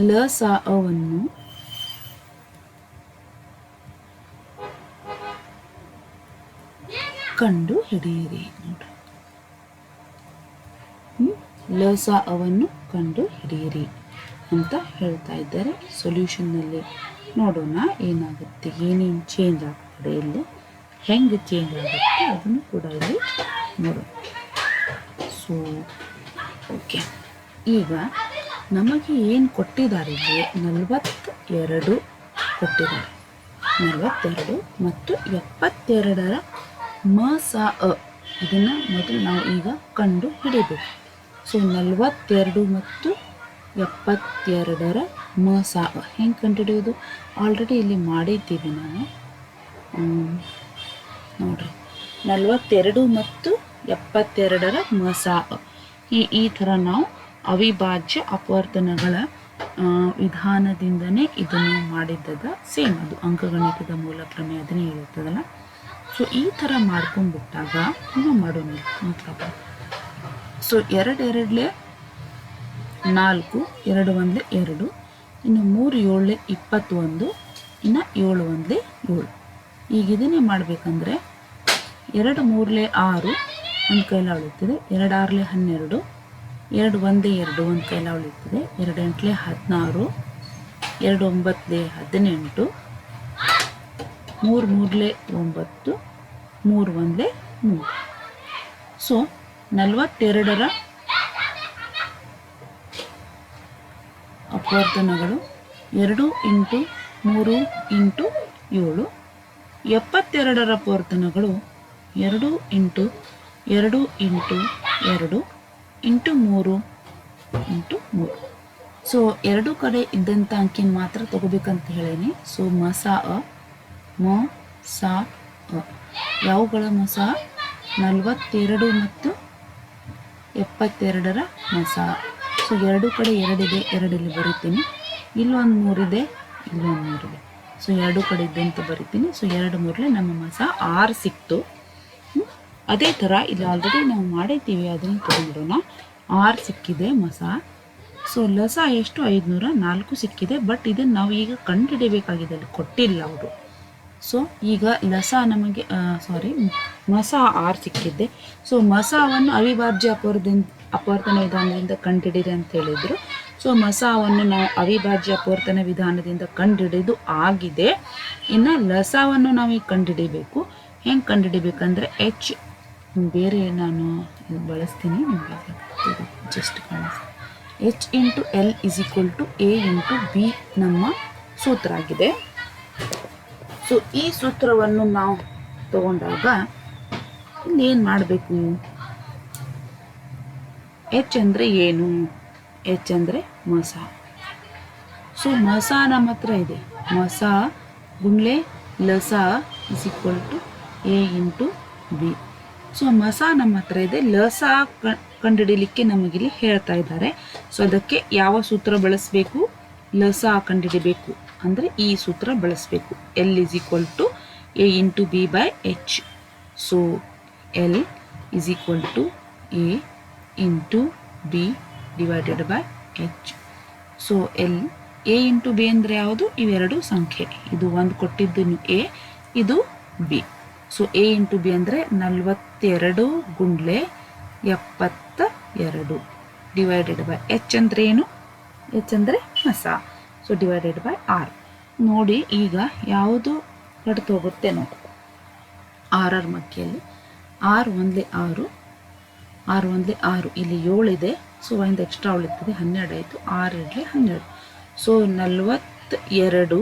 [SPEAKER 1] ಲಸಾಅವನ್ನು ಕಂಡು ಹಿಡಿಯಿರಿ. ನೋಡ್ರಿ, ಲಸಾಅವನ್ನು ಕಂಡು ಹಿಡಿಯಿರಿ ಅಂತ ಹೇಳ್ತಾ ಇದ್ದಾರೆ. ಸೊಲ್ಯೂಷನ್ನಲ್ಲಿ ನೋಡೋಣ ಏನಾಗುತ್ತೆ, ಏನೇನು ಚೇಂಜ್ ಆಗ್ತದೆ, ಇಲ್ಲಿ ಹೆಂಗೆ ಚೇಂಜ್ ಆಗುತ್ತೆ ಅದನ್ನು ಕೂಡ ಇಲ್ಲಿ ನೋಡೋಣ. ಸೊ ಓಕೆ, ಈಗ ನಮಗೆ ಏನು ಕೊಟ್ಟಿದ್ದಾರೆ ಇಲ್ಲಿ 42 ಕೊಟ್ಟಿದ್ದಾರೆ. 42 ಮತ್ತು 72ರ ಮಸಾಅ ಇದನ್ನು ಮೊದಲು ನಾವು ಈಗ ಕಂಡು ಹಿಡಿಬೇಕು. ಸೊ 42 ಮತ್ತು 72ರ ಮಸಾಅ ಹೆಂಗೆ ಕಂಡು ಹಿಡಿಯೋದು, ಆಲ್ರೆಡಿ ಇಲ್ಲಿ ಮಾಡಿದ್ದೀವಿ ನಾನು. ನೋಡ್ರಿ, 42 ಮತ್ತು 72ರ ಮಸಾಅ ಈ ಥರ ನಾವು ಅವಿಭಾಜ್ಯ ಅಪವರ್ತನಗಳ ವಿಧಾನದಿಂದನೇ ಇದನ್ನು ಮಾಡಿದ್ದದ. ಸೇಮ್ ಅದು ಅಂಕಗಣಿತದ ಮೂಲ ಪ್ರಮೇಯ ಅದನ್ನೇ ಹೇಳುತ್ತದಲ್ಲ. ಸೊ ಈ ಥರ ಮಾಡ್ಕೊಂಡ್ಬಿಟ್ಟಾಗ ನಾವು ಮಾಡೋಣ ಮಾತ್ರ. ಸೊ 2 2 4, 2 1 2, ಇನ್ನು 3 7 21, ಇನ್ನು 7 1 7. ಈಗ ಇದನ್ನೇ ಮಾಡಬೇಕಂದ್ರೆ 2 3 6 ಒಂದು ಕೈಲ ಉಳಿತದೆ, 2 6 12, 2 1 2 ಒಂದು ಕೈಲ ಉಳಿತದೆ, 2 8 16, 2 9 18, 3 3 9, 3 1 3. ಸೊ 42ರ ಅಪವರ್ತನಗಳು 2 × 3 × 7. 72ರ ಅಪವರ್ತನಗಳು 2 × 2 × 2 × 3 × 3. ಸೊ ಎರಡು ಕಡೆ ಇದ್ದಂಥ ಅಂಕಿನ ಮಾತ್ರ ತಗೋಬೇಕಂತ ಹೇಳೀನಿ. ಸೊ ಮಸಾಅ ಯಾವುಗಳ ಮಸಾಅ 42 ಮತ್ತು 72ರ ಮಸಾಅ. ಸೊ ಎರಡು ಕಡೆ 2 ಇದೆ, 2 ಇಲ್ಲಿ ಬರಿತೀನಿ. ಇಲ್ಲೊಂದು 3 ಇದೆ, ಇಲ್ಲೊಂದು 3 ಇದೆ. ಸೊ ಎರಡು ಕಡೆ ಇದ್ದಂತೆ ಬರಿತೀನಿ. ಸೊ 2 3 ನಮ್ಮ ಮಸಾಅ 6 ಸಿಕ್ತು. ಅದೇ ಥರ ಇಲ್ಲಿ ಆಲ್ರೆಡಿ ನಾವು ಮಾಡಿದ್ದೀವಿ, ಅದನ್ನು ತೊಗೊಂಡ್ಬಿಡೋಣ. 6 ಸಿಕ್ಕಿದೆ ಮಸಾಅ. ಸೊ ಲಸ ಎಷ್ಟು 504 ಸಿಕ್ಕಿದೆ. ಬಟ್ ಇದನ್ನು ನಾವು ಈಗ ಕಂಡುಹಿಡಿಯಬೇಕಾಗಿದೆ, ಅಲ್ಲಿ ಕೊಟ್ಟಿಲ್ಲ ಅವರು. ಸೊ ಈಗ ಲಸ ನಮಗೆ ಮಸಾ 6 ಸಿಕ್ಕಿದೆ. ಸೊ ಮಸಾವನ್ನು ಅವಿಭಾಜ್ಯ ಅಪವರ್ತನ ವಿಧಾನದಿಂದ ಕಂಡುಹಿಡಿಯಿರಿ ಅಂತ ಹೇಳಿದರು. ಸೊ ಮಸಾವನ್ನು ನಾವು ಅವಿಭಾಜ್ಯ ಅಪವರ್ತನ ವಿಧಾನದಿಂದ ಕಂಡುಹಿಡಿದು ಆಗಿದೆ. ಇನ್ನು ಲಸವನ್ನು ನಾವು ಈಗ ಕಂಡುಹಿಡಿಬೇಕು. ಹೆಂಗೆ ಕಂಡುಹಿಡಿಬೇಕಂದ್ರೆ ಬೇರೆ ನಾನು ಬಳಸ್ತೀನಿ, ನಿಮಗೆ just ಕಾಣಿಸ್ತೀನಿ. H × L = A × B ನಮ್ಮ ಸೂತ್ರ ಆಗಿದೆ. ಸೊ ಈ ಸೂತ್ರವನ್ನು ನಾವು ತಗೊಂಡಾಗ ಇಲ್ಲಿ ಏನು ಮಾಡಬೇಕು, H ಅಂದರೆ ಏನು, H ಅಂದರೆ ಮಸಾ. ಸೊ ಮಸಾ ನಮ್ಮ ಹತ್ರ ಇದೆ. ಮಸಾ ಗುಂಡ್ಲೆ ಲಸ = A × B. ಸೊ ಮಸಾ ನಮ್ಮ ಹತ್ರ ಇದೆ. ಲಸ ಕಂಡುಹಿಡಿಲಿಕ್ಕೆ ನಮಗಿಲ್ಲಿ ಹೇಳ್ತಾ ಇದ್ದಾರೆ. ಸೊ ಅದಕ್ಕೆ ಯಾವ ಸೂತ್ರ ಬಳಸಬೇಕು, ಲಸ ಕಂಡುಹಿಡಿಬೇಕು ಅಂದರೆ ಈ ಸೂತ್ರ ಬಳಸಬೇಕು. L = A × B/H. So L = A × B /H. So A × B ಅಂದರೆ ಯಾವುದು, ಇವೆರಡು ಸಂಖ್ಯೆ. ಇದು ಒಂದು ಕೊಟ್ಟಿದ್ದು A, ಇದು B. ಸೊ A × B ಅಂದರೆ 42 × 72 /H ಅಂದರೆ ಏನು, H ಅಂದರೆ ಮಸಾ. So /R. ನೋಡಿ ಈಗ ಯಾವುದು ಕಡಿತು ಹೋಗುತ್ತೆ ನೋಡಿ. 6 ಮಧ್ಯೆಯಲ್ಲಿ 6 1 6, 6 1 6, ಇಲ್ಲಿ 7 ಇದೆ. ಸೊ ಒಂದು ಎಕ್ಸ್ಟ್ರಾ ಉಳಿತದೆ, 12 ಆಯಿತು. 6 2 12. ಸೊ 42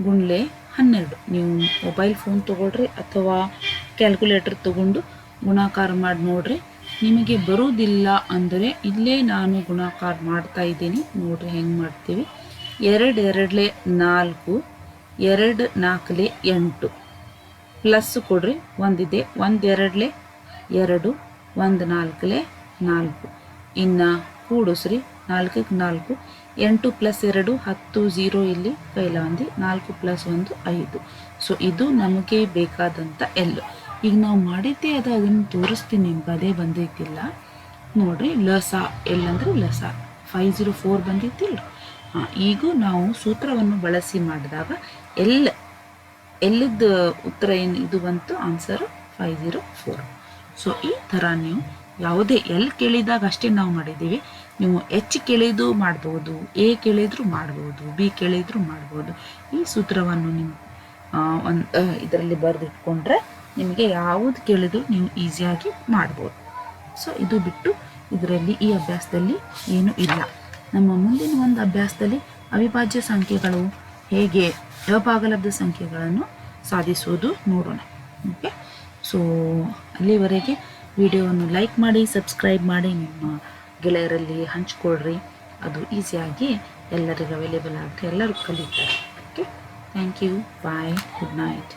[SPEAKER 1] × 12. ನೀವು ಮೊಬೈಲ್ ಫೋನ್ ತೊಗೊಳ್ರಿ ಅಥವಾ ಕ್ಯಾಲ್ಕುಲೇಟರ್ ತೊಗೊಂಡು ಗುಣಾಕಾರ ಮಾಡಿ ನೋಡ್ರಿ. ನಿಮಗೆ ಬರುವುದಿಲ್ಲ ಅಂದರೆ ಇಲ್ಲೇ ನಾನು ಗುಣಾಕಾರ ಮಾಡ್ತಾ ಇದ್ದೀನಿ ನೋಡ್ರಿ ಹೆಂಗೆ ಮಾಡ್ತೀವಿ. 2 2 4, 2 4 8 ಪ್ಲಸ್ ಕೊಡ್ರಿ. ಒಂದಿದೆ, 1 2 2, 1 4 4. ಇನ್ನು ಕೂಡಿಸ್ರಿ, 4 4, 8 + 2 10, 0 ಇಲ್ಲಿ ಕೈಲ ಒಂದು 4 + 1 5. ಸೊ ಇದು ನಮಗೆ ಬೇಕಾದಂಥ ಎಲ್. ಈಗ ನಾವು ಮಾಡಿದ್ದೇ ಅದನ್ನು ತೋರಿಸ್ತೀನಿ ನಿಮ್ಗೆ, ಅದೇ ಬಂದೈತಿಲ್ಲ ನೋಡ್ರಿ. ಲಸ ಎಲ್ ಅಂದರೆ ಲಸ 504 ಬಂದೈತಿಲ್ಲ. ಹಾಂ, ಈಗ ನಾವು ಸೂತ್ರವನ್ನು ಬಳಸಿ ಮಾಡಿದಾಗ ಎಲ್ಲಿದ್ದು ಉತ್ತರ ಏನು ಇದು ಬಂತು, ಆನ್ಸರ್ 504. ಸೊ ಈ ಥರ ನೀವು ಯಾವುದೇ ಎಲ್ ಕೇಳಿದಾಗ ಅಷ್ಟೇ ನಾವು ಮಾಡಿದ್ದೀವಿ. ನೀವು ಎಚ್ ಕೇಳಿದ್ದು ಮಾಡ್ಬೋದು, ಎ ಕೇಳಿದ್ರು ಮಾಡ್ಬೋದು, ಬಿ ಕೇಳಿದ್ರು ಮಾಡ್ಬೋದು. ಈ ಸೂತ್ರವನ್ನು ನೀವು ಇದರಲ್ಲಿ ಬರೆದಿಟ್ಕೊಂಡ್ರೆ ನಿಮಗೆ ಯಾವುದು ಕೇಳಿದ್ರು ನೀವು ಈಸಿಯಾಗಿ ಮಾಡ್ಬೋದು. ಸೊ ಇದು ಬಿಟ್ಟು ಇದರಲ್ಲಿ ಈ ಅಭ್ಯಾಸದಲ್ಲಿ ಏನೂ ಇಲ್ಲ. ನಮ್ಮ ಮುಂದಿನ ಒಂದು ಅಭ್ಯಾಸದಲ್ಲಿ ಅವಿಭಾಜ್ಯ ಸಂಖ್ಯೆಗಳು ಹೇಗೆ ಅಭಾಗಲಬ್ಧ ಸಂಖ್ಯೆಗಳನ್ನು ಸಾಧಿಸುವುದು ನೋಡೋಣ. ಓಕೆ, ಸೊ ಅಲ್ಲಿವರೆಗೆ ವಿಡಿಯೋವನ್ನು ಲೈಕ್ ಮಾಡಿ, ಸಬ್ಸ್ಕ್ರೈಬ್ ಮಾಡಿ, ನಿಮ್ಮ ಗೆಳೆಯರಲ್ಲಿ ಹಂಚ್ಕೊಳ್ರಿ. ಅದು ಈಸಿಯಾಗಿ ಎಲ್ಲರಿಗೂ ಅವೈಲೇಬಲ್ ಆಗುತ್ತೆ, ಎಲ್ಲರೂ ಕಲಿತಾರೆ. Okay, thank you, bye, good night.